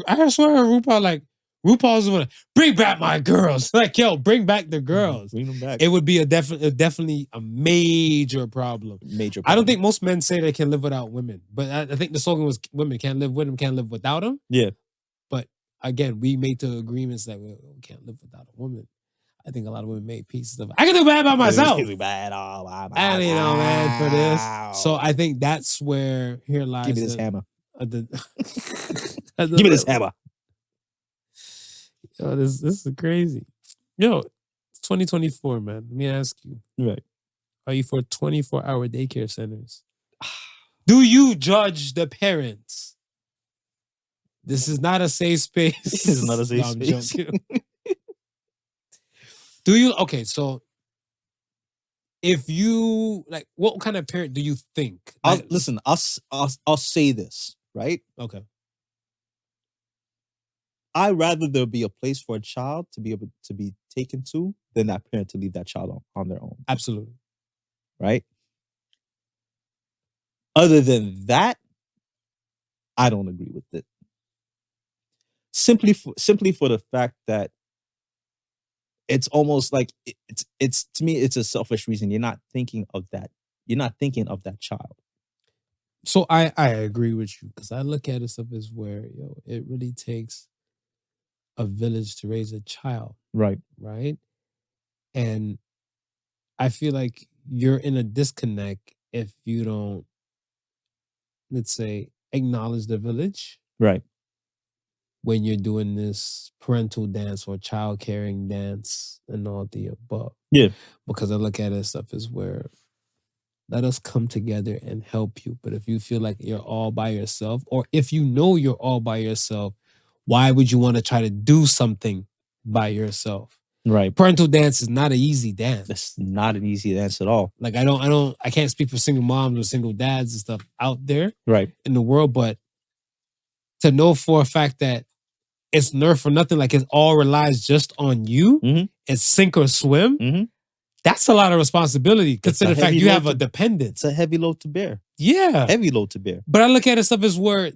I swear I heard RuPaul's the one. Bring back my girls. Like, yo, bring back the girls. Bring them back. It would be definitely a major problem. I don't think most men say they can live without women, but I think the slogan was women can't live with them, can't live without them. Yeah. But again, we made the agreements that we can't live without a woman. I think a lot of women made pieces of it. I can do bad by myself. I don't need no man for this. So I think that's where here lies. Give me this hammer. Give me this hammer. Yo, this is crazy. Yo, it's 2024, man. Let me ask you. Right. Are you for 24-hour daycare centers? Do you judge the parents? This is not a safe space. This is not a safe space. Do you? Okay, so if you what kind of parent do you think? Listen, I'll say this, right? Okay. I'd rather there be a place for a child to be able to be taken to than that parent to leave that child on their own. Absolutely. Right? Other than that, I don't agree with it. Simply for the fact that it's almost like it's to me, it's a selfish reason. You're not thinking of that. You're not thinking of that child. So I agree with you because I look at it stuff as where it really takes a village to raise a child. Right. Right. And I feel like you're in a disconnect if you don't, let's say, acknowledge the village. Right. When you're doing this parental dance or child caring dance and all the above. Yeah. Because I look at it stuff as where let us come together and help you. But if you feel like you're all by yourself, or if you know you're all by yourself, why would you want to try to do something by yourself? Right. Parental dance is not an easy dance. It's not an easy dance at all. Like I can't speak for single moms or single dads and stuff out there in the world, but to know for a fact that it's nerf for nothing, like it all relies just on you, it's sink or swim, that's a lot of responsibility. Consider the fact you have a dependent. It's a heavy load to bear. Yeah. Heavy load to bear. But I look at it stuff as where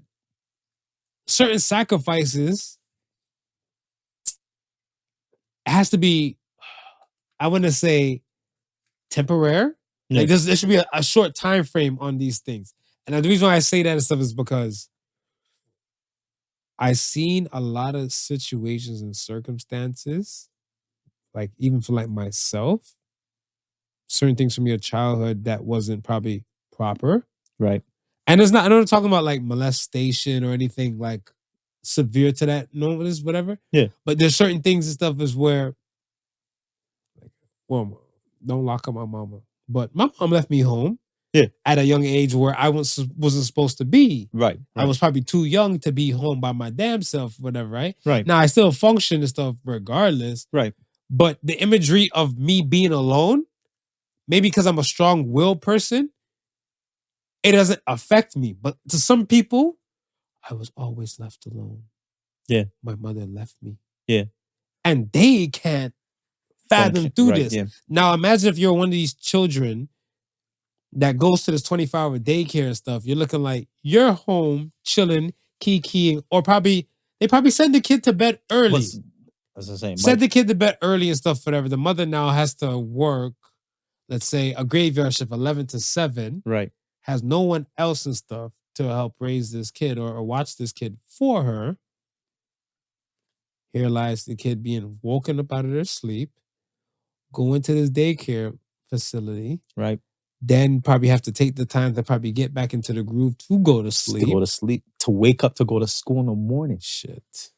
certain sacrifices has to be, I want to say, temporary. Like there should be a short time frame on these things. And the reason why I say that and stuff is because I've seen a lot of situations and circumstances, like even for like myself, certain things from your childhood that wasn't probably proper. Right. And it's not, I'm not talking about like molestation or anything like severe to that. No, it is whatever. Yeah. But there's certain things and stuff is where, like, well, don't lock up my mama. But my mom left me home. Yeah. At a young age where I wasn't supposed to be. Right. I was probably too young to be home by my damn self, whatever, right? Right. Now I still function and stuff regardless. Right. But the imagery of me being alone, maybe because I'm a strong-willed person, it doesn't affect me. But to some people, I was always left alone. Yeah. My mother left me. Yeah. And they can't fathom through this. Yeah. Now imagine if you're one of these children that goes to this 24-hour daycare and stuff. You're looking like you're home, chilling, kikiing, or they probably send the kid to bed early. As I say, send the kid to bed early and stuff, whatever. The mother now has to work, let's say, a graveyard shift, 11 to 7. Right. Has no one else and stuff to help raise this kid or watch this kid for her. Here lies the kid being woken up out of their sleep, going to this daycare facility. Right. Then probably have to take the time to probably get back into the groove to go to sleep. To wake up to go to school in the morning. Shit.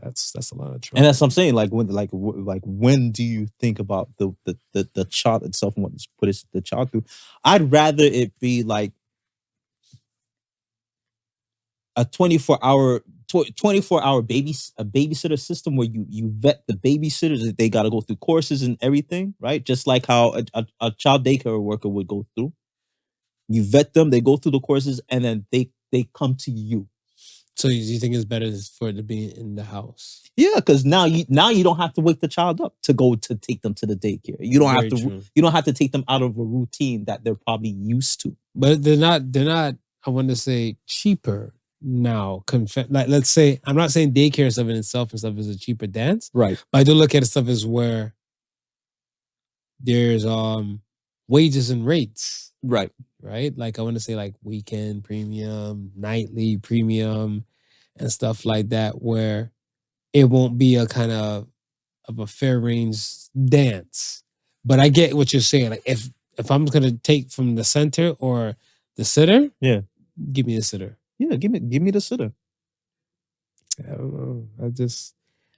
That's a lot of trouble. And that's what I'm saying. Like when do you think about the child itself and what to put the child through? I'd rather it be like a 24-hour babysitter system where you vet the babysitters, that they got to go through courses and everything, right? Just like how a child daycare worker would go through. You vet them, they go through the courses, and then they come to you. So you think it's better for it to be in the house? Yeah, because now you don't have to wake the child up to go to take them to the daycare. You don't have to take them out of a routine that they're probably used to. But they're not. I want to say cheaper now. Like, let's say, I'm not saying daycare stuff in itself and stuff is a cheaper dance, right? But I do look at stuff as where there's wages and rates, right? Like I want to say like weekend premium, nightly premium, and stuff like that, where it won't be a kind of a fair range dance. But I get what you're saying. Like if I'm gonna take from the center or the sitter, yeah, give me a sitter. Yeah, give me the sitter. I don't know.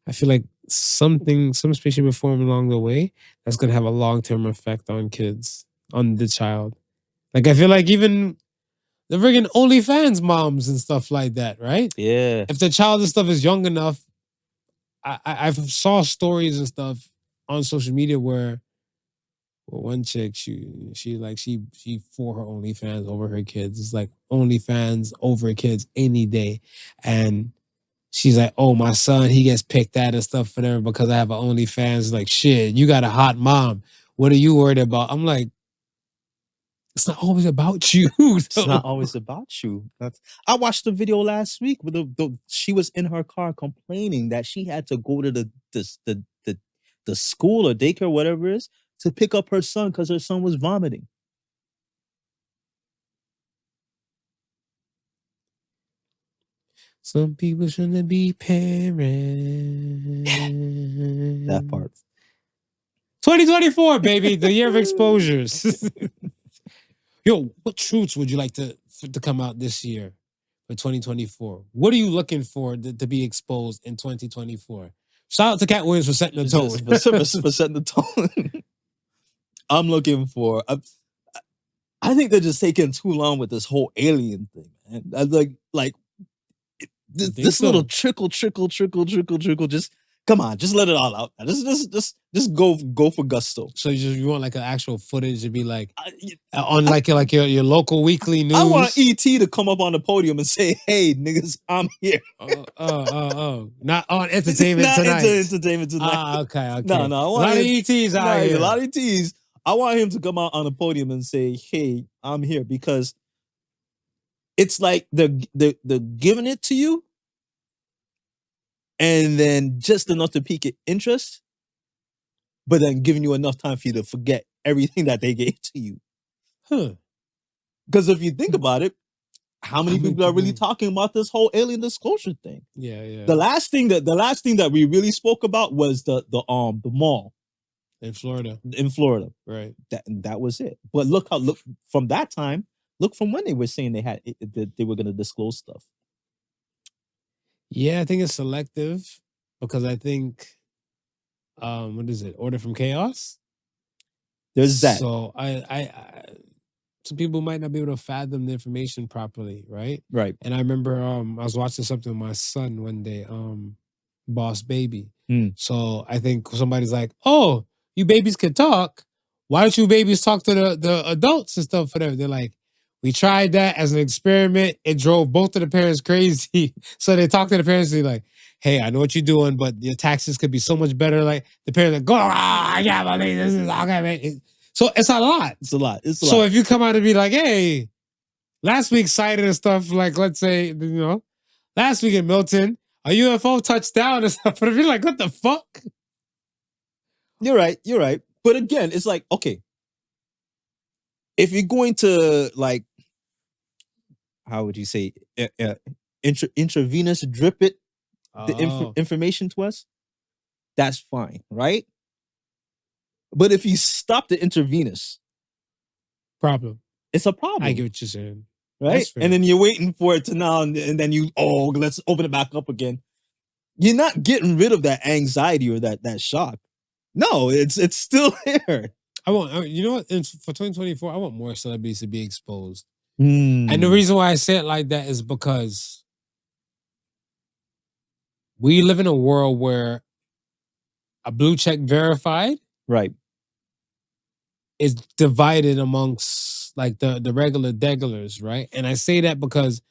I feel like some special reform along the way that's gonna have a long-term effect on kids, on the child. Like I feel like even the friggin' OnlyFans moms and stuff like that, right? Yeah. If the child and stuff is young enough, I've saw stories and stuff on social media where one chick she for her OnlyFans over her kids. It's like OnlyFans over kids any day. And she's like, oh, my son, he gets picked at and stuff for them because I have an OnlyFans. Like, shit, you got a hot mom. What are you worried about? I'm like, it's not always about you. It's not always about you. I watched the video last week where she was in her car complaining that she had to go to the school or daycare, whatever it is, to pick up her son because her son was vomiting. Some people shouldn't be parents. That part. 2024, baby, the year of exposures. Yo, what truths would you like to come out this year for 2024? What are you looking for to be exposed in 2024? Shout out to Cat Williams for setting the tone. for setting the tone. I'm looking for. I think they're just taking too long with this whole alien thing, man. Like this little trickle. Just come on, just let it all out. Just go for gusto. So you want like an actual footage to be like on like your local weekly news? I want ET to come up on the podium and say, "Hey, niggas, I'm here." Not on Entertainment Tonight. Entertainment Tonight. Okay. No. A lot of ETs out here. A lot of ETs. I want him to come out on the podium and say, "Hey, I'm here," because it's like they're giving it to you, and then just enough to pique your interest, but then giving you enough time for you to forget everything that they gave to you. Because if you think about it, how many people are really talking about this whole alien disclosure thing? Yeah. The last thing that we really spoke about was the mall. In Florida. in Florida. Right. That was it. But look from that time. Look from when they were saying they were going to disclose stuff. Yeah, I think it's selective because I think, what is it? Order from Chaos. There's that. So I some people might not be able to fathom the information properly, right? Right. And I remember I was watching something with my son one day, Boss Baby. So I think somebody's like, "Oh, you babies can talk. Why don't you babies talk to the adults and stuff?" Whatever. They're like, "We tried that as an experiment. It drove both of the parents crazy." So they talk to the parents. They're like, "Hey, I know what you're doing, but your taxes could be so much better." Like the parents like, "Go, I can't believe this is okay." So it's a lot. It's a lot. It's a So lot. if you come out and be like, "Hey, last week cited and stuff," like let's say, last week in Milton, a UFO touched down and stuff, but if you're like, "What the fuck?" You're right. But again, it's like, okay, if you're going to like, how would you say, intravenous drip it, the information to us, that's fine, right? But if you stop the intravenous, Problem. it's a problem. I get what you're saying. Right? And then you're waiting for it to now, and then let's open it back up again. You're not getting rid of that anxiety or that shock. No, it's still there. I want, you know what? For 2024, I want more celebrities to be exposed. And the reason why I say it like that is because we live in a world where a blue check verified, right, is divided amongst like the regular degulars, right? And I say that because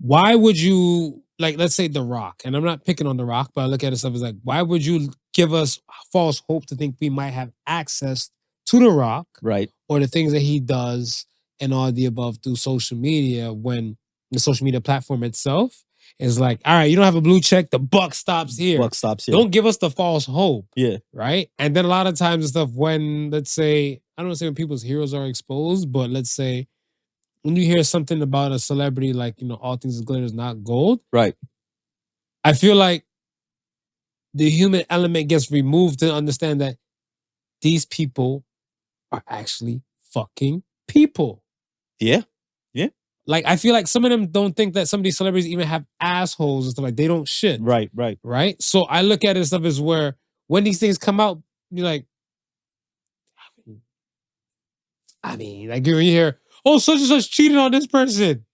why would you, like, let's say The Rock, and I'm not picking on The Rock, but I look at it stuff as like, why would you give us false hope to think we might have access to The Rock, right, or the things that he does and all the above through social media, when the social media platform itself is like, all right, you don't have a blue check, the buck stops here. Buck stops here. Don't give us the false hope. Yeah. Right? And then a lot of times and stuff, when, let's say, I don't want to say when people's heroes are exposed, but let's say when you hear something about a celebrity, like, all things that glitter is not gold. Right. I feel like the human element gets removed to understand that these people are actually fucking people. Yeah. Yeah. Like, I feel like some of them don't think that some of these celebrities even have assholes and stuff. Like, they don't shit. Right. Right? So I look at it stuff as where when these things come out, you're like, like you hear, oh, such and such cheated on this person.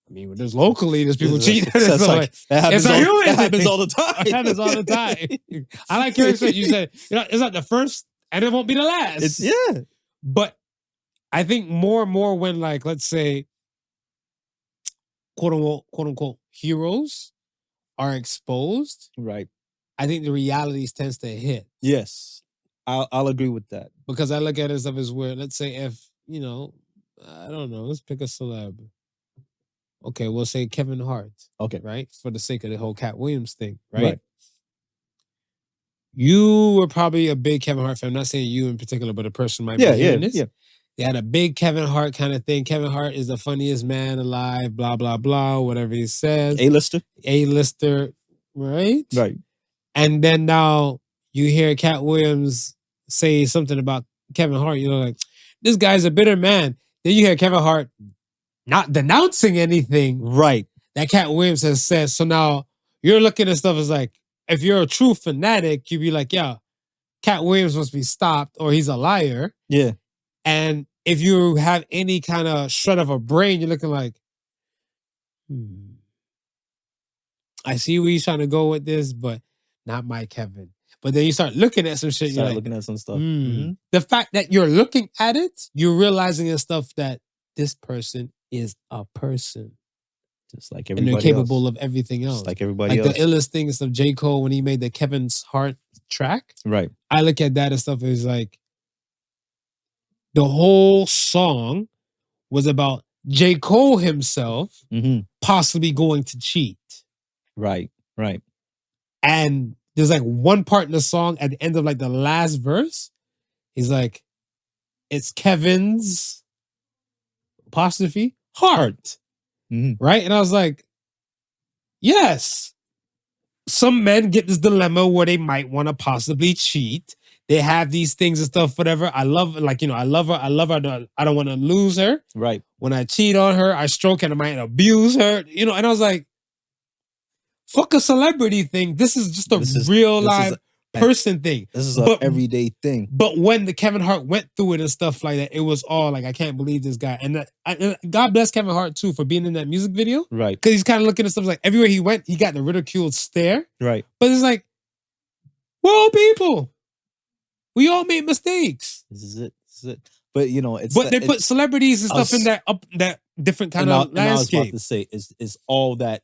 I mean, when there's locally, there's people cheating. That happens all the time. It happens all the time. I like your saying. You said, it's not the first and it won't be the last. But I think more and more when, like, let's say, quote unquote heroes are exposed. Right. I think the realities tends to hit. Yes. I'll agree with that. Because I look at it stuff as where, let's say, if, I don't know, let's pick a celeb. Okay, we'll say Kevin Hart. Okay. Right? For the sake of the whole Cat Williams thing, right? You were probably a big Kevin Hart fan. I'm not saying you in particular, but a person might be hearing this. Yeah. They had a big Kevin Hart kind of thing. Kevin Hart is the funniest man alive, blah, blah, blah, whatever he says. A-lister, right? Right. And then now you hear Cat Williams say something about Kevin Hart, like, this guy's a bitter man. Then you hear Kevin Hart not denouncing anything that Cat Williams has said. So now you're looking at stuff as like, if you're a true fanatic, you'd be like, yeah, Cat Williams must be stopped or he's a liar. Yeah. And if you have any kind of shred of a brain, you're looking like, I see where he's trying to go with this, but not my Kevin. But then you start looking at some shit. You're like, looking at some stuff. The fact that you're looking at it, you're realizing and stuff that this person is a person. Just like everybody else. And they're capable of everything else. Just like everybody else. Like the illest thing is of J. Cole when he made the Kevin's Heart track. Right. I look at that and stuff as like, the whole song was about J. Cole himself possibly going to cheat. Right. And there's like one part in the song at the end of like the last verse. He's like, it's Kevin's apostrophe heart. Right? And I was like, yes. some men get this dilemma where they might want to possibly cheat. They have these things and stuff, whatever. I love, like, I love her. I don't want to lose her. Right. When I cheat on her, I stroke and I might abuse her. And I was like, fuck a celebrity thing. This is just a real live person thing. This is an everyday thing. But when the Kevin Hart went through it and stuff like that, it was all like, I can't believe this guy. And God bless Kevin Hart too for being in that music video. Right. Because he's kind of looking at stuff like everywhere he went, he got the ridiculed stare. Right. But it's like, we're all people. We all make mistakes. This is it. But it's they put celebrities and stuff in that different kind of landscape. And I was about to say is all that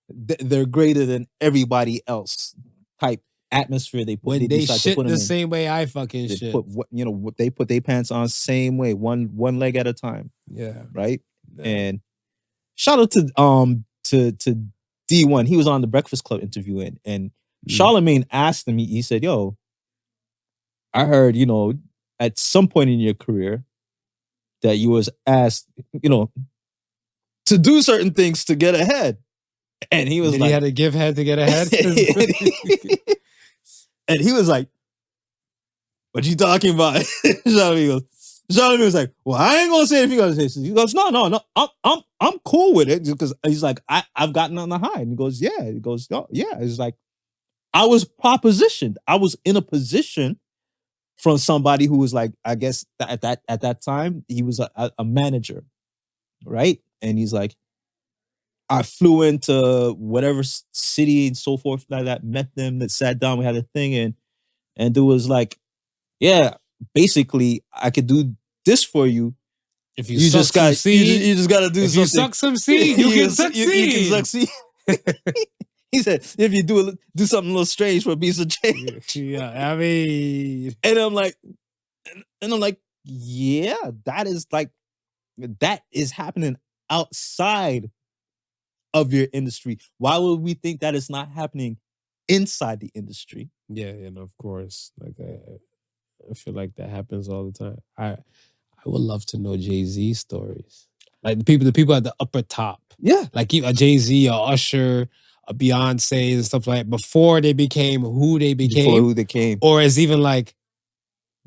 they're greater than everybody else type atmosphere they put. When they shit the same way I fucking they shit. They put their pants on same way, one leg at a time. Yeah. Right. Yeah. And shout out to D1. He was on the Breakfast Club interviewing, and Charlemagne asked him. He said, "Yo, I heard at some point in your career that you was asked to do certain things to get ahead." And he was he had to give head to get ahead. And he was like, "What you talking about?" Charlemagne was like, "Well, I ain't gonna say if you gonna say." He goes, "No, I'm cool with it," because he's like, "I've gotten on the high." And he goes, "Yeah." He goes, "Oh, yeah." It's like, I was propositioned. I was in a position from somebody who was like, I guess at that time he was a manager, right? And he's like, I flew into whatever city and so forth like that, met them, that sat down, we had a thing, and there was like, yeah, basically I could do this for you. If you just got succeed, you just got to do something. If you suck some seed, you can succeed. You can succeed. He said, if you do something a little strange for a piece of change. Yeah, I mean, and I'm like, yeah, that is happening outside of your industry. Why would we think that it's not happening inside the industry? Yeah, and of course, like I feel like that happens all the time. I would love to know Jay-Z stories, like the people at the upper top. Yeah, like a Jay-Z, a Usher, a Beyonce, and stuff like that, before they became who they became. Or it's even like,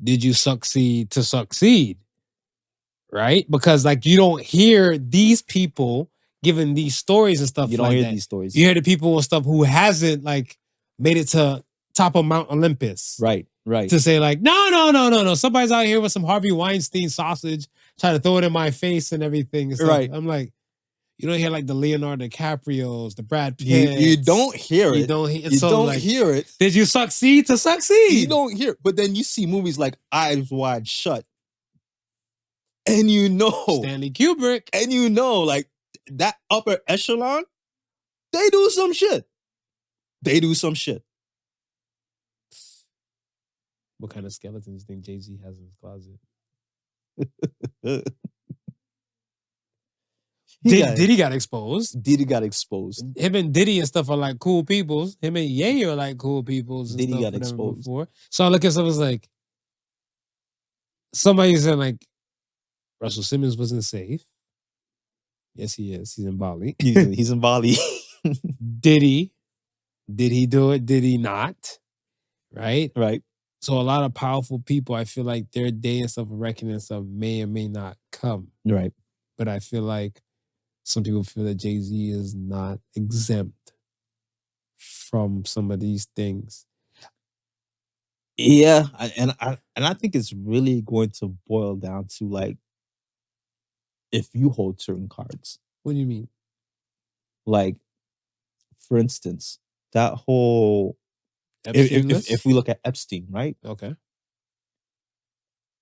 did you succeed to succeed? Right? Because like you don't hear these people giving these stories and stuff. You don't hear these stories. You hear the people and stuff who hasn't like made it to top of Mount Olympus. Right. To say like, no. Somebody's out here with some Harvey Weinstein sausage trying to throw it in my face and everything. And right. I'm like, you don't hear like the Leonardo DiCaprios, the Brad Pitts. You don't hear it. You don't hear it. Did you succeed to succeed? You don't hear it. But then you see movies like Eyes Wide Shut. And Stanley Kubrick. And like that upper echelon, they do some shit. What kind of skeletons do you think Jay-Z has in his closet? Diddy got exposed. Him and Diddy and stuff are like cool peoples. Him and Ye are like cool peoples. And Diddy stuff got exposed before. So I look at something like somebody said like Russell Simmons wasn't safe. Yes, he is. He's in Bali. He's in Bali. Did he do it? Did he not? Right. So a lot of powerful people, I feel like their day and stuff of reckoning and stuff may or may not come. Right. But I feel like some people feel that Jay-Z is not exempt from some of these things. Yeah, and I think it's really going to boil down to like, if you hold certain cards. What do you mean? Like, for instance, that whole if we look at Epstein, right? Okay.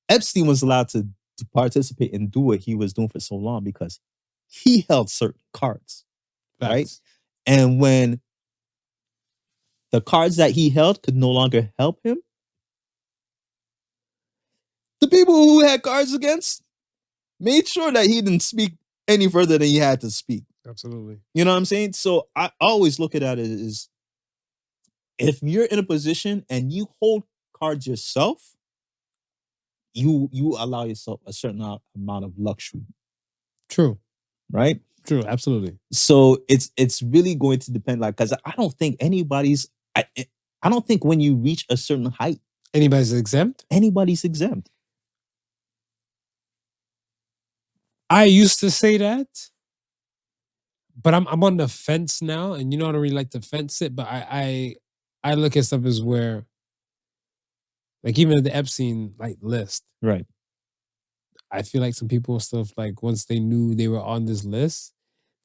Epstein was allowed to participate and do what he was doing for so long because he held certain cards. Facts. Right? And when the cards that he held could no longer help him, the people who had cards against made sure that he didn't speak any further than he had to speak. Absolutely. You know what I'm saying? So I always look at it as, if you're in a position and you hold cards yourself, you allow yourself a certain amount of luxury. True. Right? True, absolutely. So it's really going to depend, like, because I don't think I don't think when you reach a certain height, Anybody's exempt? anybody's exempt. I used to say that, but I'm on the fence now, and I don't really like to fence it, but I look at stuff as where, like, even at the Epstein list, Right. I feel like some people and stuff, like, once they knew they were on this list,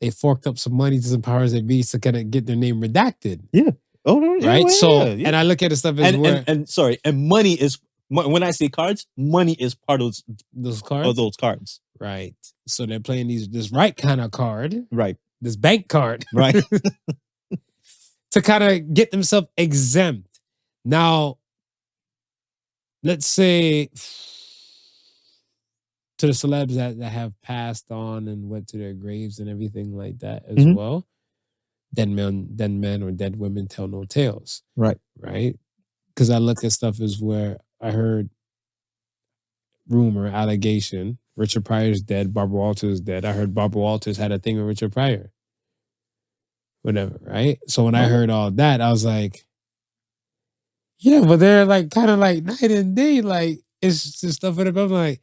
they forked up some money to some powers that be to kind of get their name redacted. Yeah. Oh, yeah, Right. yeah, So, yeah, yeah. and I look at the stuff as where and sorry, and money is, when I say cards, money is part of those cards. those cards. Right. So they're playing this right kind of card, Right. this bank card, Right. to kind of get themselves exempt. Now, let's say to the celebs that have passed on and went to their graves and everything like that as Mhm. well. Dead men or dead women tell no tales. Right. Right. Because I look at stuff as where I heard rumor, allegation, Richard Pryor's dead, Barbara Walters dead. I heard Barbara Walters had a thing with Richard Pryor. Whatever, right? So when I heard all that, I was like, yeah, but they're like kind of like night and day. Like, it's just stuff in the I'm like,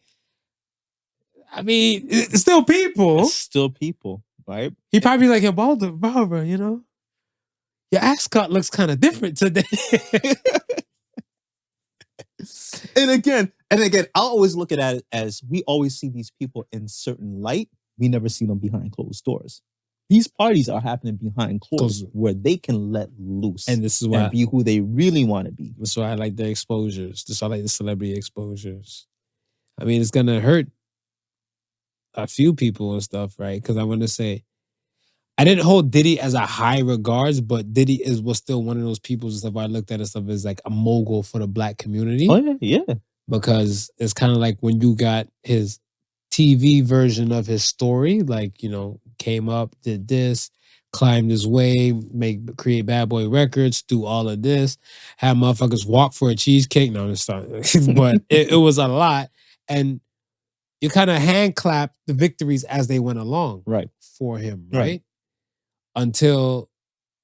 I mean, it's still people. It's still people, right? He probably like, Barbara, your ascot looks kind of different today. And again, I always look at it as, we always see these people in certain light. We never see them behind closed doors. These parties are happening behind closed, where they can let loose, and this is why be who they really want to be. That's why I like the exposures. That's why I like the celebrity exposures. I mean, it's gonna hurt a few people and stuff, right? Because I want to say, I didn't hold Diddy as a high regards, but Diddy was still one of those people and stuff I looked at and stuff as like a mogul for the black community. Oh yeah. Because it's kind of like when you got his TV version of his story, like, came up, did this, climbed his way, create Bad Boy Records, do all of this, have motherfuckers walk for a cheesecake. No, I'm sorry. But it was a lot. And you kind of hand clap the victories as they went along, right, for him, right? Until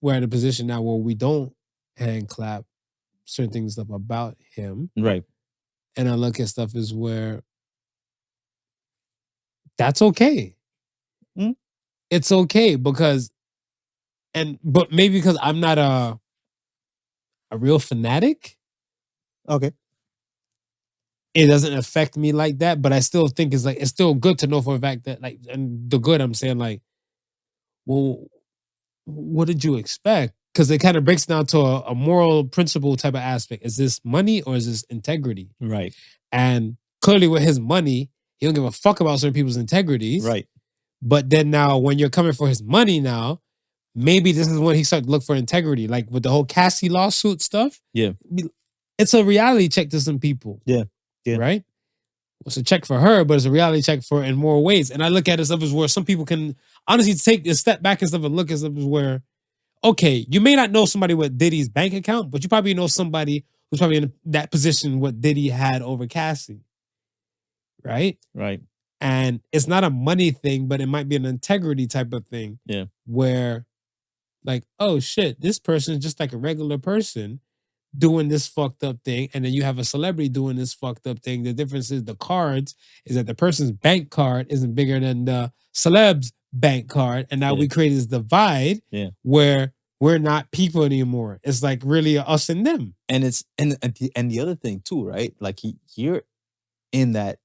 we're in a position now where we don't hand clap certain things up about him, right? And I look at stuff as where that's okay. Mm. It's okay but maybe because I'm not a real fanatic. Okay. It doesn't affect me like that, but I still think it's still good to know for a fact that, like, and the good I'm saying, like, well, what did you expect? Because it kind of breaks down to a moral principle type of aspect. Is this money or is this integrity? Right. And clearly with his money, he don't give a fuck about certain people's integrities. Right. But then now when you're coming for his money now, maybe this is when he started to look for integrity. Like with the whole Cassie lawsuit stuff. Yeah. It's a reality check to some people. Yeah. Yeah. Right? It's a check for her, but it's a reality check for in more ways. And I look at it stuff as where some people can honestly take a step back and stuff and look at stuff as where, okay, you may not know somebody with Diddy's bank account, but you probably know somebody who's probably in that position what Diddy had over Cassie. Right? Right. And it's not a money thing, but it might be an integrity type of thing. Yeah. Where, like, oh shit, this person is just like a regular person doing this fucked up thing, and then you have a celebrity doing this fucked up thing. The difference is the cards is that the person's bank card isn't bigger than the celeb's bank card, and now we create this divide where we're not people anymore. It's like really us and them. And it's and the other thing too, right? Like you're in that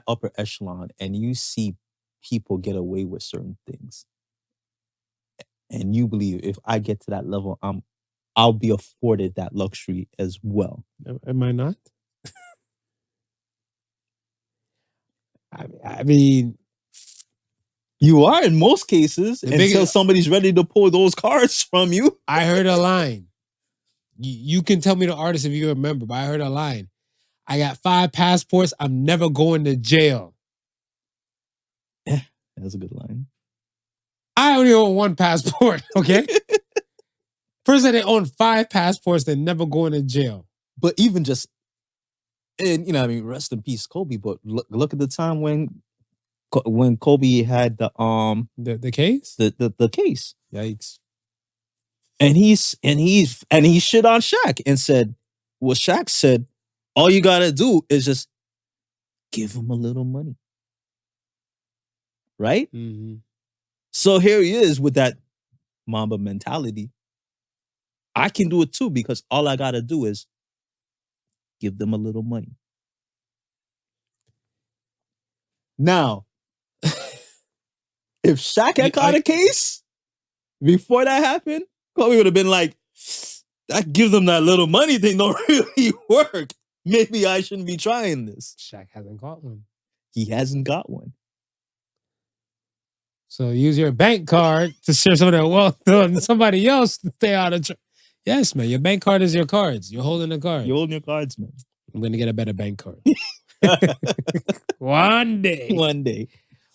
upper echelon, and you see people get away with certain things, and you believe, if I get to that level, I'll be afforded that luxury as well. Am I not? I mean, you are in most cases until somebody's ready to pull those cards from you. I heard a line. You can tell me the artist if you remember, but I heard a line. I got 5 passports. I'm never going to jail. Yeah, that's a good line. I only own 1 passport, okay? Person that own 5 passports, they're never going to jail. But even just, and I mean, rest in peace, Kobe. But look at the time when when Kobe had the case? the case. Yikes. And he shit on Shaq and said, well, Shaq said, all you gotta do is just give him a little money. Right? Mm-hmm. So here he is with that Mamba mentality. I can do it too because all I gotta do is give them a little money. Now, if Shaq had caught a case before that happened, Kobe would have been like, that gives them that little money thing don't really work. Maybe I shouldn't be trying this. Shaq hasn't got one. He hasn't got one. So use your bank card to share some of that wealth on somebody else to stay out of trouble. Yes, man. Your bank card is your cards. You're holding the card. You're holding your cards, man. I'm going to get a better bank card. One day.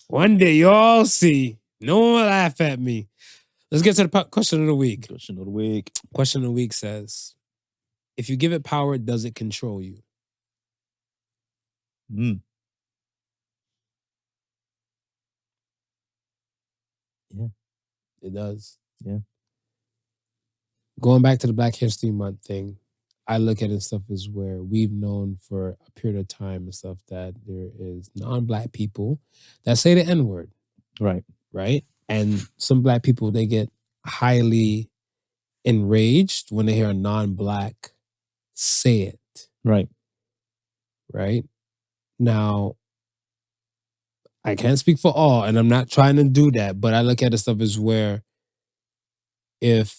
One day you'll all see. No one will laugh at me. Let's get to the question of the week. Question of the week. Question of the week says, if you give it power, does it control you? Yeah. It does. Yeah. Going back to the Black History Month thing, I look at it stuff as where we've known for a period of time and stuff that there is non-Black people that say the N-word. Right. Right? And some Black people, they get highly enraged when they hear a non-Black say it. Right. Right? Now, I can't speak for all, and I'm not trying to do that, but I look at it stuff as where if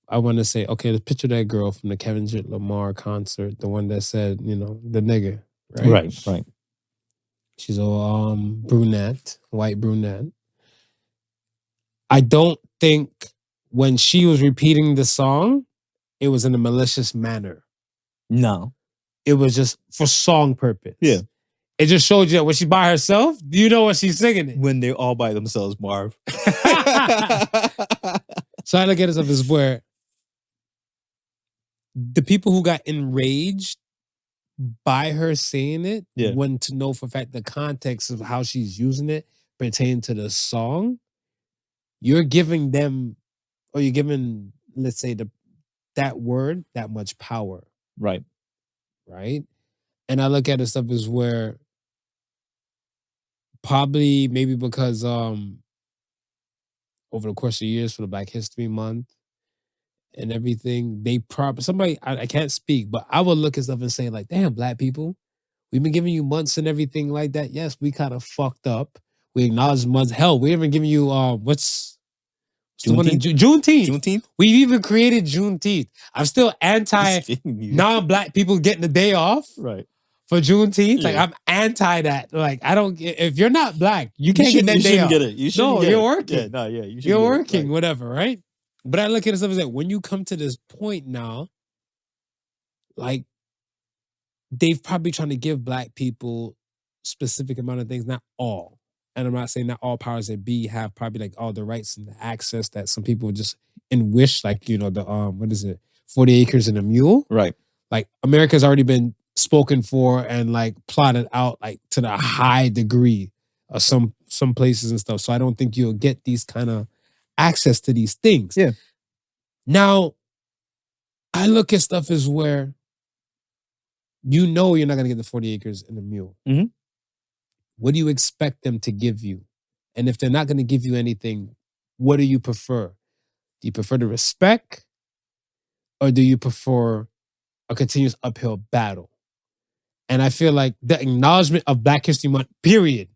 I want to say, okay, let's picture that girl from the Kendrick Lamar concert, the one that said, the nigga, right? Right. She's a brunette, white brunette. I don't think when she was repeating the song, it was in a malicious manner. No. It was just for song purpose. Yeah. It just showed you that when she's by herself, do you know when she's singing it? When they're all by themselves, Marv. So I look at it as where the people who got enraged by her saying it want to know for a fact the context of how she's using it pertaining to the song. You're giving them, or you're giving, let's say, that word that much power. Right. Right? And I look at it stuff as where probably maybe because over the course of years for the Black History Month and everything, they somebody, I can't speak, but I would look at stuff and say like, damn, Black people, we've been giving you months and everything like that. Yes, we kind of fucked up. We acknowledge months. Hell, we even giving you what's the one in Juneteenth. We've even created Juneteenth. I'm still anti non-Black people getting the day off. Right. For Juneteenth, like I'm anti that. Like I don't. If you're not Black, you can't get that day off. Get it. You shouldn't. You're working. You're working. Right. Whatever, right? But I look at it as like when you come to this point now, like they've probably trying to give Black people specific amount of things, not all. And I'm not saying not all powers that be have probably like all the rights and the access that some people just wish, like the what is it, 40 acres and a mule, right? Like America's already been spoken for and like plotted out like to the high degree of some places and stuff. So I don't think you'll get these kind of access to these things. Yeah. Now, I look at stuff as where you're not going to get the 40 acres and a mule. Mm-hmm. What do you expect them to give you? And if they're not going to give you anything, what do you prefer? Do you prefer the respect? Or do you prefer a continuous uphill battle? And I feel like the acknowledgement of Black History Month, period,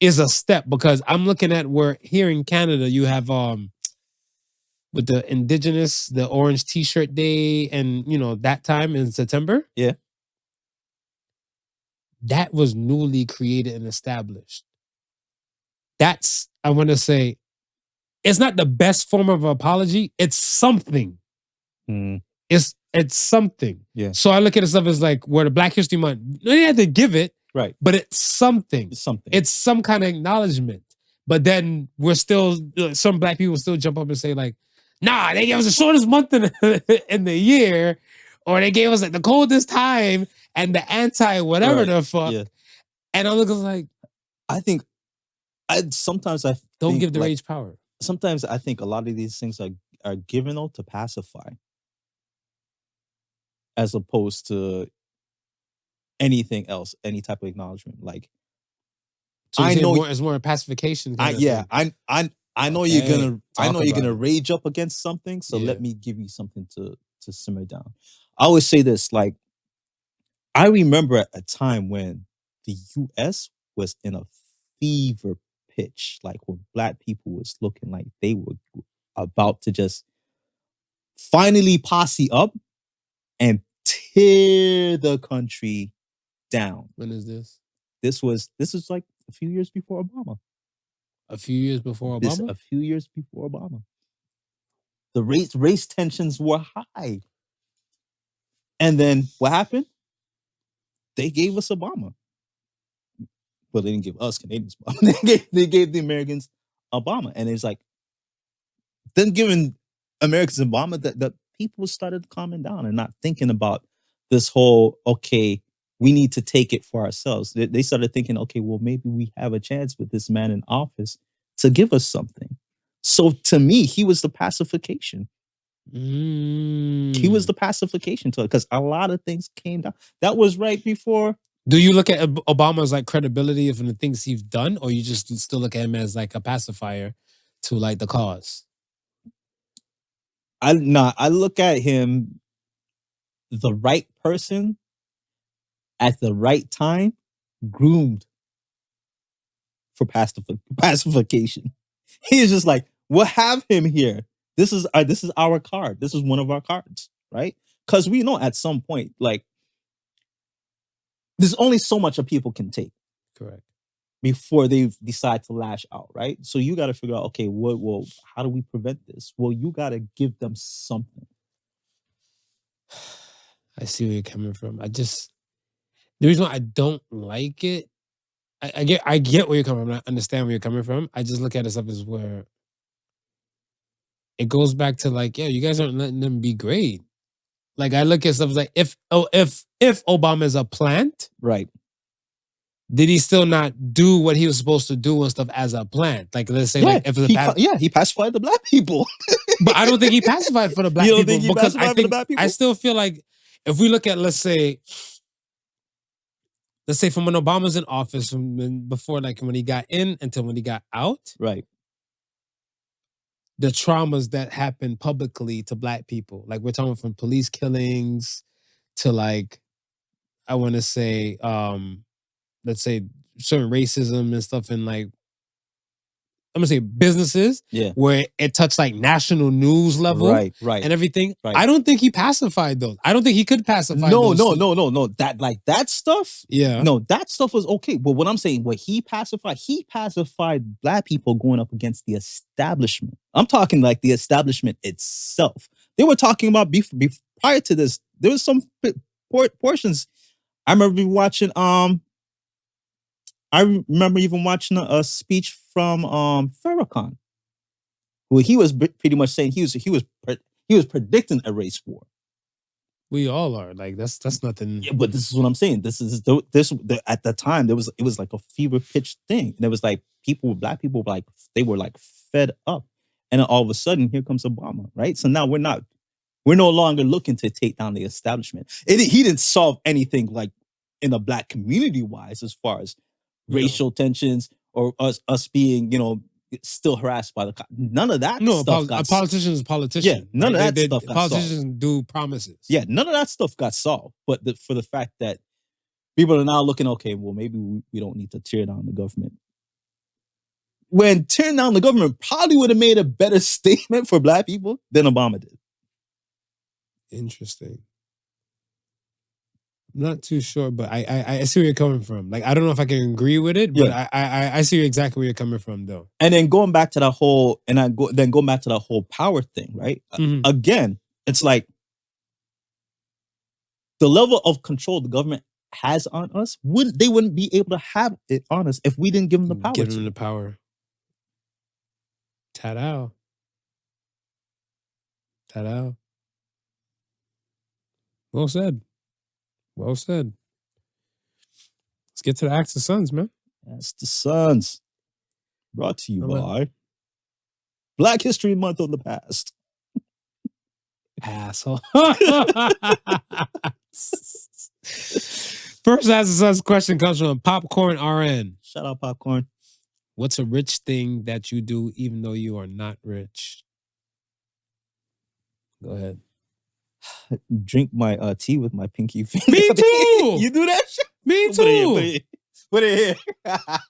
is a step, because I'm looking at where here in Canada you have with the Indigenous, the Orange T-shirt Day, and that time in September. Yeah. That was newly created and established. That's, I want to say, it's not the best form of apology. It's something. It's something. Yeah. So I look at stuff as like where the Black History Month, they had to give it, right? But it's something. It's some kind of acknowledgement. But then we're still, some Black people still jump up and say like, nah, they gave us the shortest month in the year, or they gave us like the coldest time and the anti whatever the fuck. Yeah. And I look like, I think sometimes I Don't think give the like, rage power. sometimes I think a lot of these things are given out to pacify, as opposed to anything else, any type of acknowledgement. Like, So you I say know, it's more a pacification kind of yeah, thing. I know Okay, you're gonna, talk about it. rage up against something. So Yeah. let me give you something to simmer down. I always say this, like, I remember a time when the U.S. was in a fever pitch, like when Black people was looking like they were about to just finally posse up and tear the country down. When is this? This is like a few years before Obama. A few years before Obama? A few years before Obama. The race tensions were high. And then what happened? They gave us Obama. Well, they didn't give us Canadians Obama. They gave the Americans Obama. And it's like, then giving Americans Obama, that people started calming down and not thinking about this whole, okay, we need to take it for ourselves. They started thinking, okay, well, maybe we have a chance with this man in office to give us something. So to me, he was the pacification. He was the pacification to it, because a lot of things came down. That was right before. Do you look at Obama's like credibility of the things he's done, or you just still look at him as like a pacifier to like the cause? I look at him, the right person at the right time, groomed for pacification. He's just like, we'll have him here. This is our card. This is one of our cards, right? Because we know at some point, like, there's only so much a people can take. Correct. Before they decide to lash out, right? So you got to figure out, okay, how do we prevent this? Well, you got to give them something. I see where you're coming from. The reason why I don't like it, I get where you're coming from. I understand where you're coming from. I just look at it stuff as where it goes back to like, yeah, you guys aren't letting them be great. Like I look at stuff like if Obama is a plant, right? Did he still not do what he was supposed to do and stuff as a plant? Like let's say, like if he pacified the Black people, but I don't think he pacified for the Black people, because I think I still feel like if we look at let's say from when Obama's in office, from before like when he got in until when he got out, right? The traumas that happened publicly to Black people, like we're talking from police killings to like, I want to say, let's say certain racism and stuff, and like I'm gonna say businesses, where it touched like national news level, right, and everything. Right. I don't think he pacified those. I don't think he could pacify. No. That stuff. Yeah. No, that stuff was okay. But what I'm saying, what he pacified Black people going up against the establishment. I'm talking like the establishment itself. They were talking about prior to this. There was some portions. I remember watching. I remember even watching a speech from Farrakhan, where he was pretty much saying he was predicting a race war. We all are. Like that's nothing. Yeah, but this is what I'm saying. This at the time it was like a fever pitch thing, and it was like Black people, like they were like fed up, and then all of a sudden here comes Obama, right? So now we're no longer looking to take down the establishment. He didn't solve anything like in the Black community wise as far as racial tensions or us being, still harassed by the cops. None of that stuff got solved. A politician is a politician. Yeah, none of that stuff got solved. Politicians do promises. Yeah, none of that stuff got solved. But for the fact that people are now looking, okay, well, maybe we don't need to tear down the government. When tearing down the government probably would have made a better statement for Black people than Obama did. Interesting. Not too sure, but I see where you're coming from. Like I don't know if I can agree with it, but I see exactly where you're coming from, though. And then going back to the whole, power thing, right? Mm-hmm. Again, it's like the level of control the government has on us. They wouldn't be able to have it on us if we didn't give them the power. Give them the power. Ta-da. Ta-da. Well said. Well said. Let's get to the Acts of Sons, man. That's the Suns. Brought to you I'm a- by Black History Month of the past. Asshole. First Ask the Suns question comes from PopcornRN. Shout out Popcorn. What's a rich thing that you do even though you are not rich? Go ahead. Drink my tea with my pinky finger. Me too. You do that shit? Me Put it here, too. Put it here.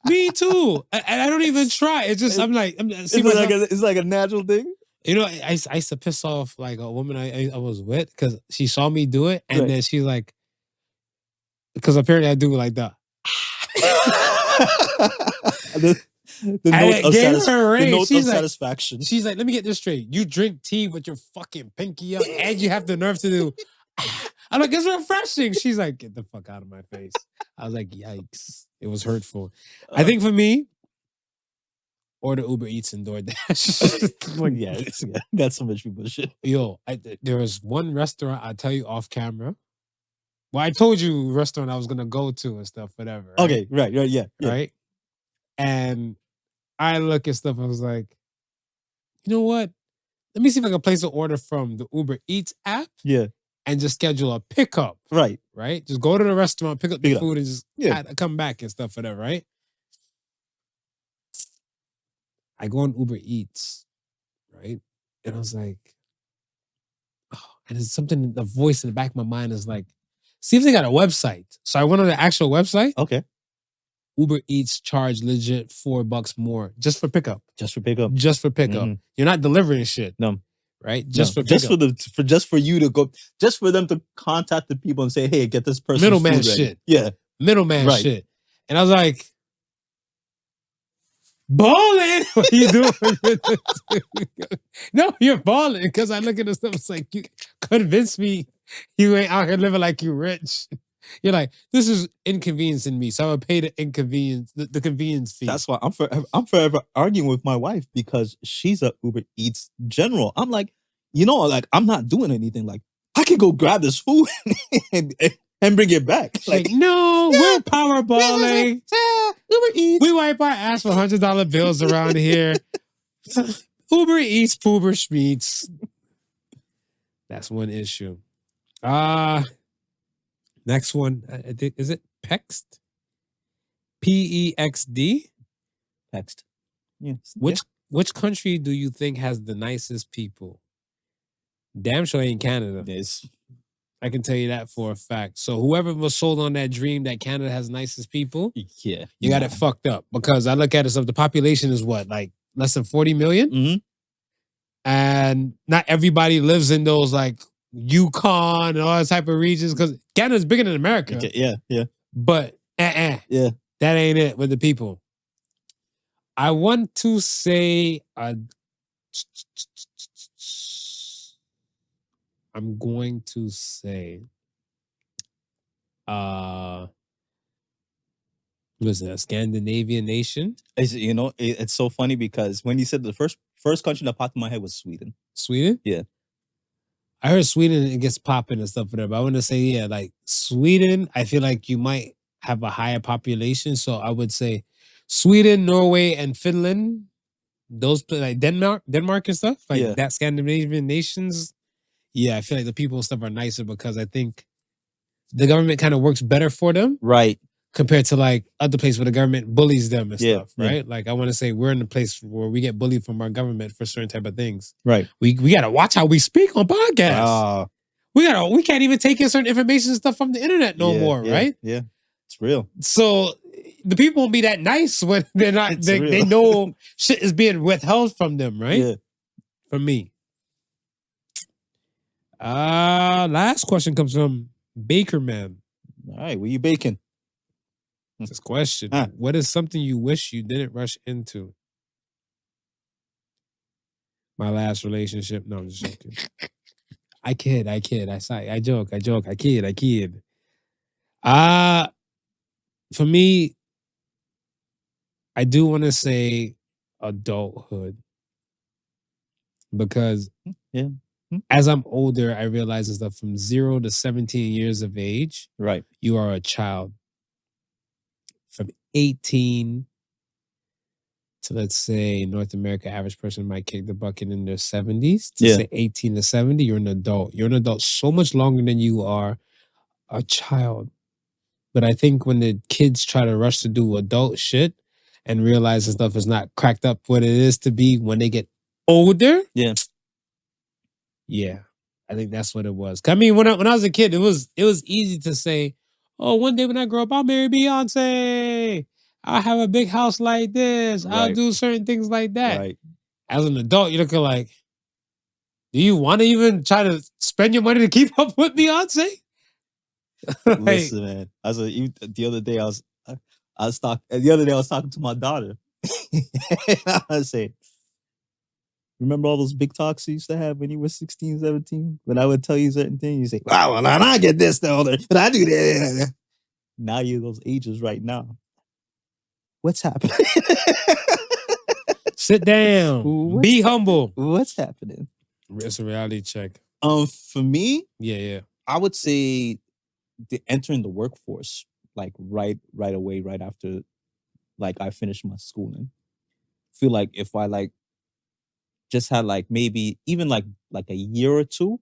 Me too. I don't even try. It's just I'm like It's like a natural thing. You know, I used to piss off like a woman I was with because she saw me do it, and Right. then she's like, because apparently I do like that. the I note of, gave satis- her a the raise. note She's of like- satisfaction. She's like, let me get this straight. You drink tea with your fucking pinky up, and you have the nerve to do. I'm like, it's refreshing. She's like, get the fuck out of my face. I was like, yikes. It was hurtful. I think for me, order Uber Eats and DoorDash. Like, yeah, that's so much people shit. yo, there was one restaurant I'll tell you off camera. Well, I told you restaurant I was gonna go to and stuff, whatever. Right? Okay, right, yeah. Right. And I look at stuff. I was like, you know what? Let me see if I can place an order from the Uber Eats app. Yeah, and just schedule a pickup. right. Just go to the restaurant, pick up the Pick it up. food, and just Yeah. come back and stuff, whatever. Right. I go on Uber Eats, right, and I was like, oh, and it's something. The voice in the back of my mind is like, see if they got a website. So I went on the actual website. Okay, Uber Eats charge legit $4 more just for pickup. just for pickup. Just for pickup. Mhm. You're not delivering shit. No. Right? Just No, for pickup. just for you to go, just for them to contact the people and say, hey, get this person Middleman food ready. shit. Yeah, Middleman Right. shit. And I was like, balling? What are you doing? No, you're balling. Because I look at the stuff, it's like, you convince me you ain't out here living like you rich. You're like, this is inconveniencing me. So I would pay the inconvenience, the convenience fee. that's why I'm forever arguing with my wife because she's a Uber Eats general. I'm like, like I'm not doing anything. Like I could go grab this food and bring it back. like, no, we're power balling. Uber Eats. We wipe our ass for $100 bills around here. Uber Eats, Poober Schmeats. That's one issue. Next one, is it Pexd? Pexd? Pexd. Yes. Which country do you think has the nicest people? Damn sure ain't Canada. Yes. I can tell you that for a fact. So whoever was sold on that dream that Canada has the nicest people, Yeah. you got it fucked up. Because I look at it, so the population is what, like less than 40 million? Mm-hmm. And not everybody lives in those like Yukon and all that type of regions because Canada's bigger than America. Okay, yeah. But Yeah. that ain't it with the people. I want to say I'm going to say was it a Scandinavian nation? It's so funny because when you said the first country that popped in my head was Sweden. Sweden? Yeah. I heard Sweden it gets popping and stuff whatever. But I want to say, like Sweden, I feel like you might have a higher population. So I would say Sweden, Norway, and Finland. Those like Denmark and stuff, like that Scandinavian nations. Yeah, I feel like the people and stuff are nicer because I think the government kind of works better for them. Right. Compared to like other places where the government bullies them and stuff, Yeah. right? Like I want to say we're in a place where we get bullied from our government for certain type of things. Right. We gotta watch how we speak on podcasts. We can't even take in certain information and stuff from the internet no more, right? Yeah. It's real. So the people won't be that nice when they're not they know shit is being withheld from them, right? Yeah. From me. Last question comes from Bakerman. All right, what you baking? This question. Huh. What is something you wish you didn't rush into? My last relationship. No, I'm just joking. I kid. I joke. I kid. For me, I do want to say adulthood. Because as I'm older, I realize that from 0 to 17 years of age, right, you are a child. From 18 to, let's say, North America, average person might kick the bucket in their 70s. To say 18 to 70, you're an adult. You're an adult so much longer than you are a child. But I think when the kids try to rush to do adult shit and realize the stuff is not cracked up what it is to be when they get older. Yeah. I think that's what it was. I mean, when I was a kid, it was easy to say, oh, one day when I grow up, I'll marry Beyonce. I'll have a big house like this. I'll do certain things like that. Right. As an adult, you're looking like, do you want to even try to spend your money to keep up with Beyonce? Like, listen, man. The other day I was talking to my daughter. I say, remember all those big talks you used to have when you were 16, 17? When I would tell you certain things, you say, wow, well, and I get this the older, but I do that. Now you're those ages right now. What's happening? Sit down. Be humble. What's happening? It's a reality check. For me, yeah, I would say entering the workforce like right away, right after like I finished my schooling. Feel like if I like just had like maybe even like a year or two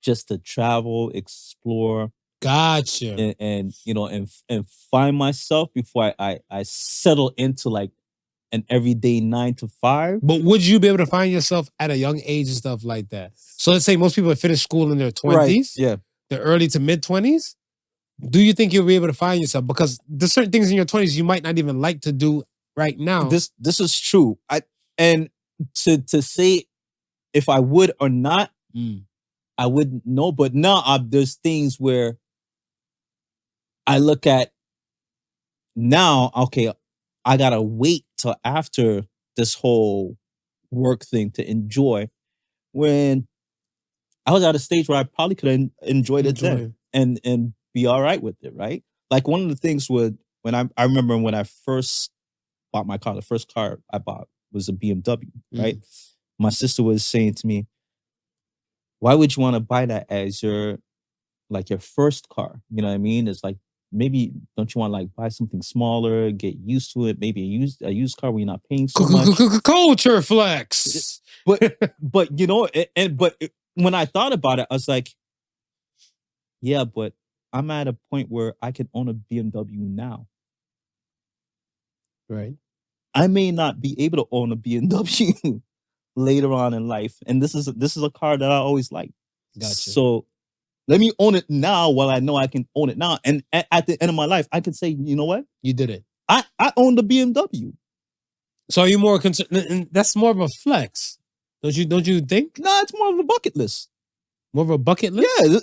just to travel, explore. Gotcha. And you know, and find myself before I settle into like an everyday 9 to 5. But would you be able to find yourself at a young age and stuff like that? So let's say most people have finished school in their 20s, right. Yeah, the early to mid 20s. Do you think you'll be able to find yourself? Because there's certain things in your 20s you might not even like to do right now. This is true. And to say if I would or not, I wouldn't know. But now there's things where I look at now, okay, I gotta wait till after this whole work thing to enjoy. When I was at a stage where I probably could have enjoyed it then and be all right with it, right? Like one of the things when I remember when I first bought my car, the first car I bought was a BMW, right? My sister was saying to me, why would you want to buy that as your first car? You know what I mean? It's like, maybe don't you want to like buy something smaller, get used to it? Maybe a used car where you're not paying so much. Culture flex. But you know, when I thought about it, I was like, yeah, but I'm at a point where I can own a BMW now. Right. I may not be able to own a BMW later on in life, and this is a car that I always liked. Gotcha. So let me own it now while I know I can own it now. And at the end of my life, I can say, you know what? You did it. I own the BMW. So are you more concerned? And that's more of a flex. Don't you think? No, it's more of a bucket list. More of a bucket list? Yeah,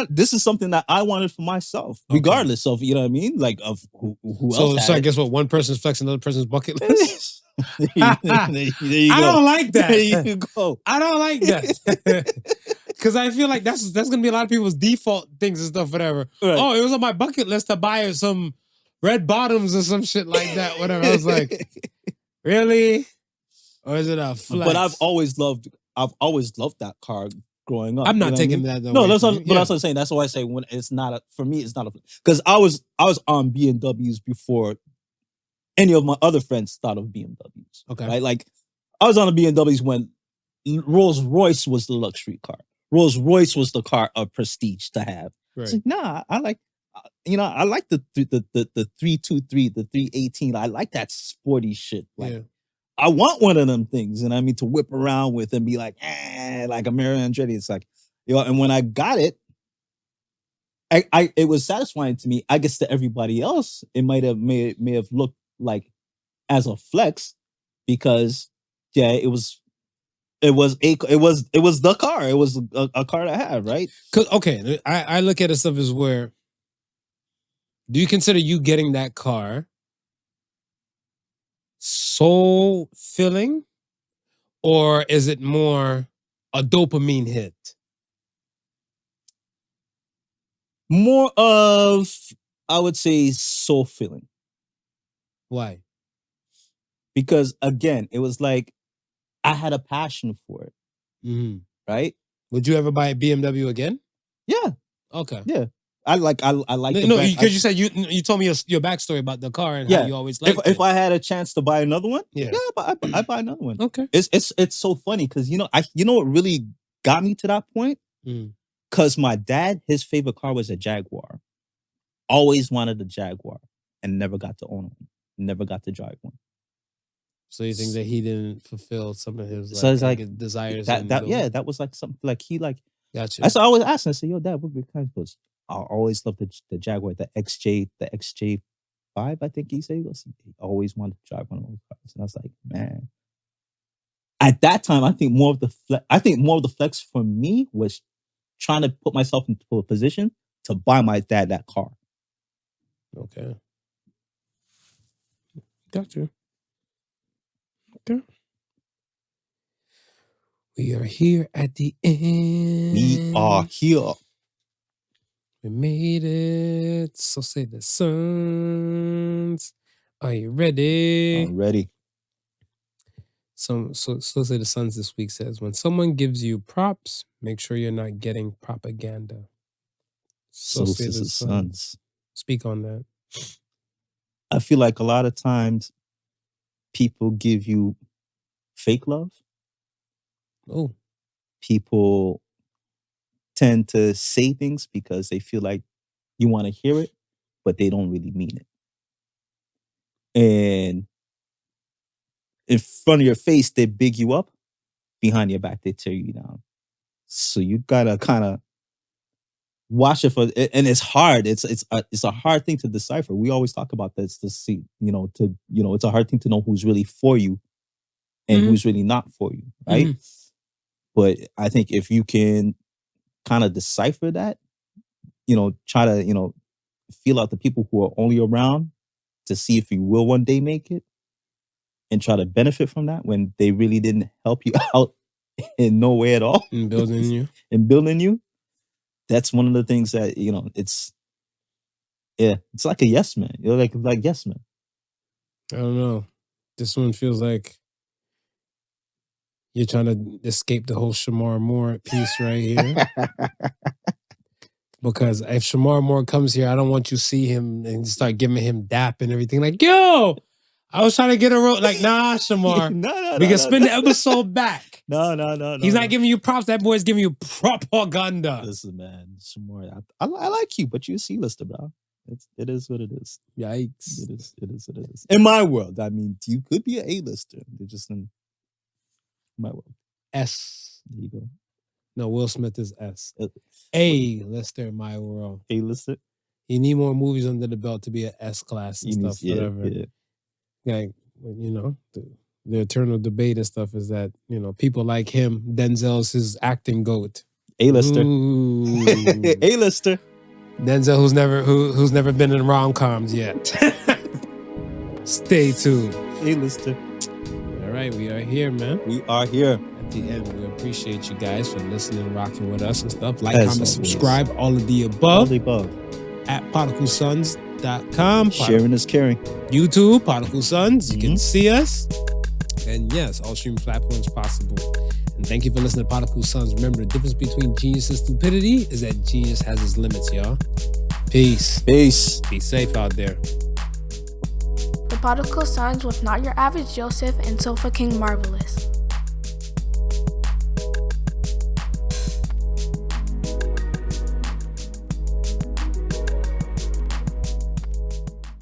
this is something that I wanted for myself, regardless of, you know what I mean? Like of who else. So I guess what, one person's flex, another person's bucket list? There you go. I don't like that. There you go. I don't like that. Because I feel like that's gonna be a lot of people's default things and stuff, whatever. Right. Oh, it was on my bucket list to buy some red bottoms or some shit like that, whatever. I was like, really? Or is it a flex? But I've always loved that car growing up. I'm not taking that. No, that's what I'm saying. That's why I say when it's not for me, it's not a, because I was on BMWs before any of my other friends thought of BMWs. Okay. Right? Like I was on a BMWs when Rolls Royce was the luxury car. Rolls Royce was the car of prestige to have. Right. So, nah, I like the 323, the 318. I like that sporty shit. Like I want one of them things, and I mean to whip around with and be like a Mario Andretti. It's like, you know, and when I got it, it was satisfying to me. I guess to everybody else, it may have looked like as a flex because it was the car. It was a car to have, right? Okay, I look at it stuff as where, do you consider you getting that car soul filling, or is it more a dopamine hit? More of, I would say, soul filling. Why? Because again, it was like I had a passion for it. Right? Would you ever buy a BMW again? Yeah. Okay. Yeah. I like the No, brand. because you said you told me your backstory about the car and Yeah. how you always liked If it. I had a chance to buy another one, Yeah. I buy another one. Okay. It's so funny because you know what really got me to that point? Because my dad, his favorite car was a Jaguar. Always wanted a Jaguar and never got to own one. Never got to drive one. So you think that he didn't fulfill some of his So it's like desires? that was like something like he like. Gotcha. I always asked him. I said, "Yo, Dad, what kind?" He goes, "I always loved the Jaguar, the XJ5." I think he said he always wanted to drive one of those cars, and I was like, man. At that time, I think more of the flex for me was trying to put myself into a position to buy my dad that car. Okay. Gotcha. Okay. We are here at the end. We are here. We made it. So say the Suns. Are you ready? I'm ready. So say the Suns this week says, when someone gives you props, make sure you're not getting propaganda. So say the Suns. Speak on that. I feel like a lot of times people give you fake love. Oh. People tend to say things because they feel like you want to hear it, but they don't really mean it. And in front of your face, they big you up. Behind your back, they tear you down. So you gotta kind of watch it for, and it's hard. It's a hard thing to decipher. We always talk about this to see, it's a hard thing to know who's really for you and who's really not for you, right? But I think if you can kind of decipher that, try to, feel out the people who are only around to see if you will one day make it and try to benefit from that when they really didn't help you out in no way at all. In building you. That's one of the things that, it's like a yes man. You're like yes man. I don't know. This one feels like you're trying to escape the whole Shemar Moore piece right here. Because if Shemar Moore comes here, I don't want you to see him and start giving him dap and everything. Like, yo, I was trying to get a road. Like, nah, Shemar. We can spin the episode back. No. He's not giving you props. That boy's giving you propaganda. Listen, man, Shemar, I like you, but you're a C-lister, bro. It is what it is. Yikes. It is what it is. In my world, I mean, you could be an A-lister. They're just in my world. S. There you go. No, Will Smith is S. A-lister in my world. A-lister? You need more movies under the belt to be an S class and stuff, whatever. Yeah. Like, the eternal debate and stuff is that, people like him, Denzel's his acting goat. A-lister. A-lister. Denzel, who's never been in rom-coms yet. Stay tuned. A-lister. All right, we are here, man. We are here. At the end, we appreciate you guys for listening and rocking with us and stuff. Like, As comment, always. subscribe, all of the above. All the above. At PodicalSons.com. Sharing is caring. YouTube, Podical Sons. You can see us. And yes, all streaming platforms possible. And thank you for listening to Podical Sons. Remember, the difference between genius and stupidity is that genius has its limits, y'all. Peace. Be safe out there. The Podical Sons with Not Your Average Joseph and Sofa King Marvelous.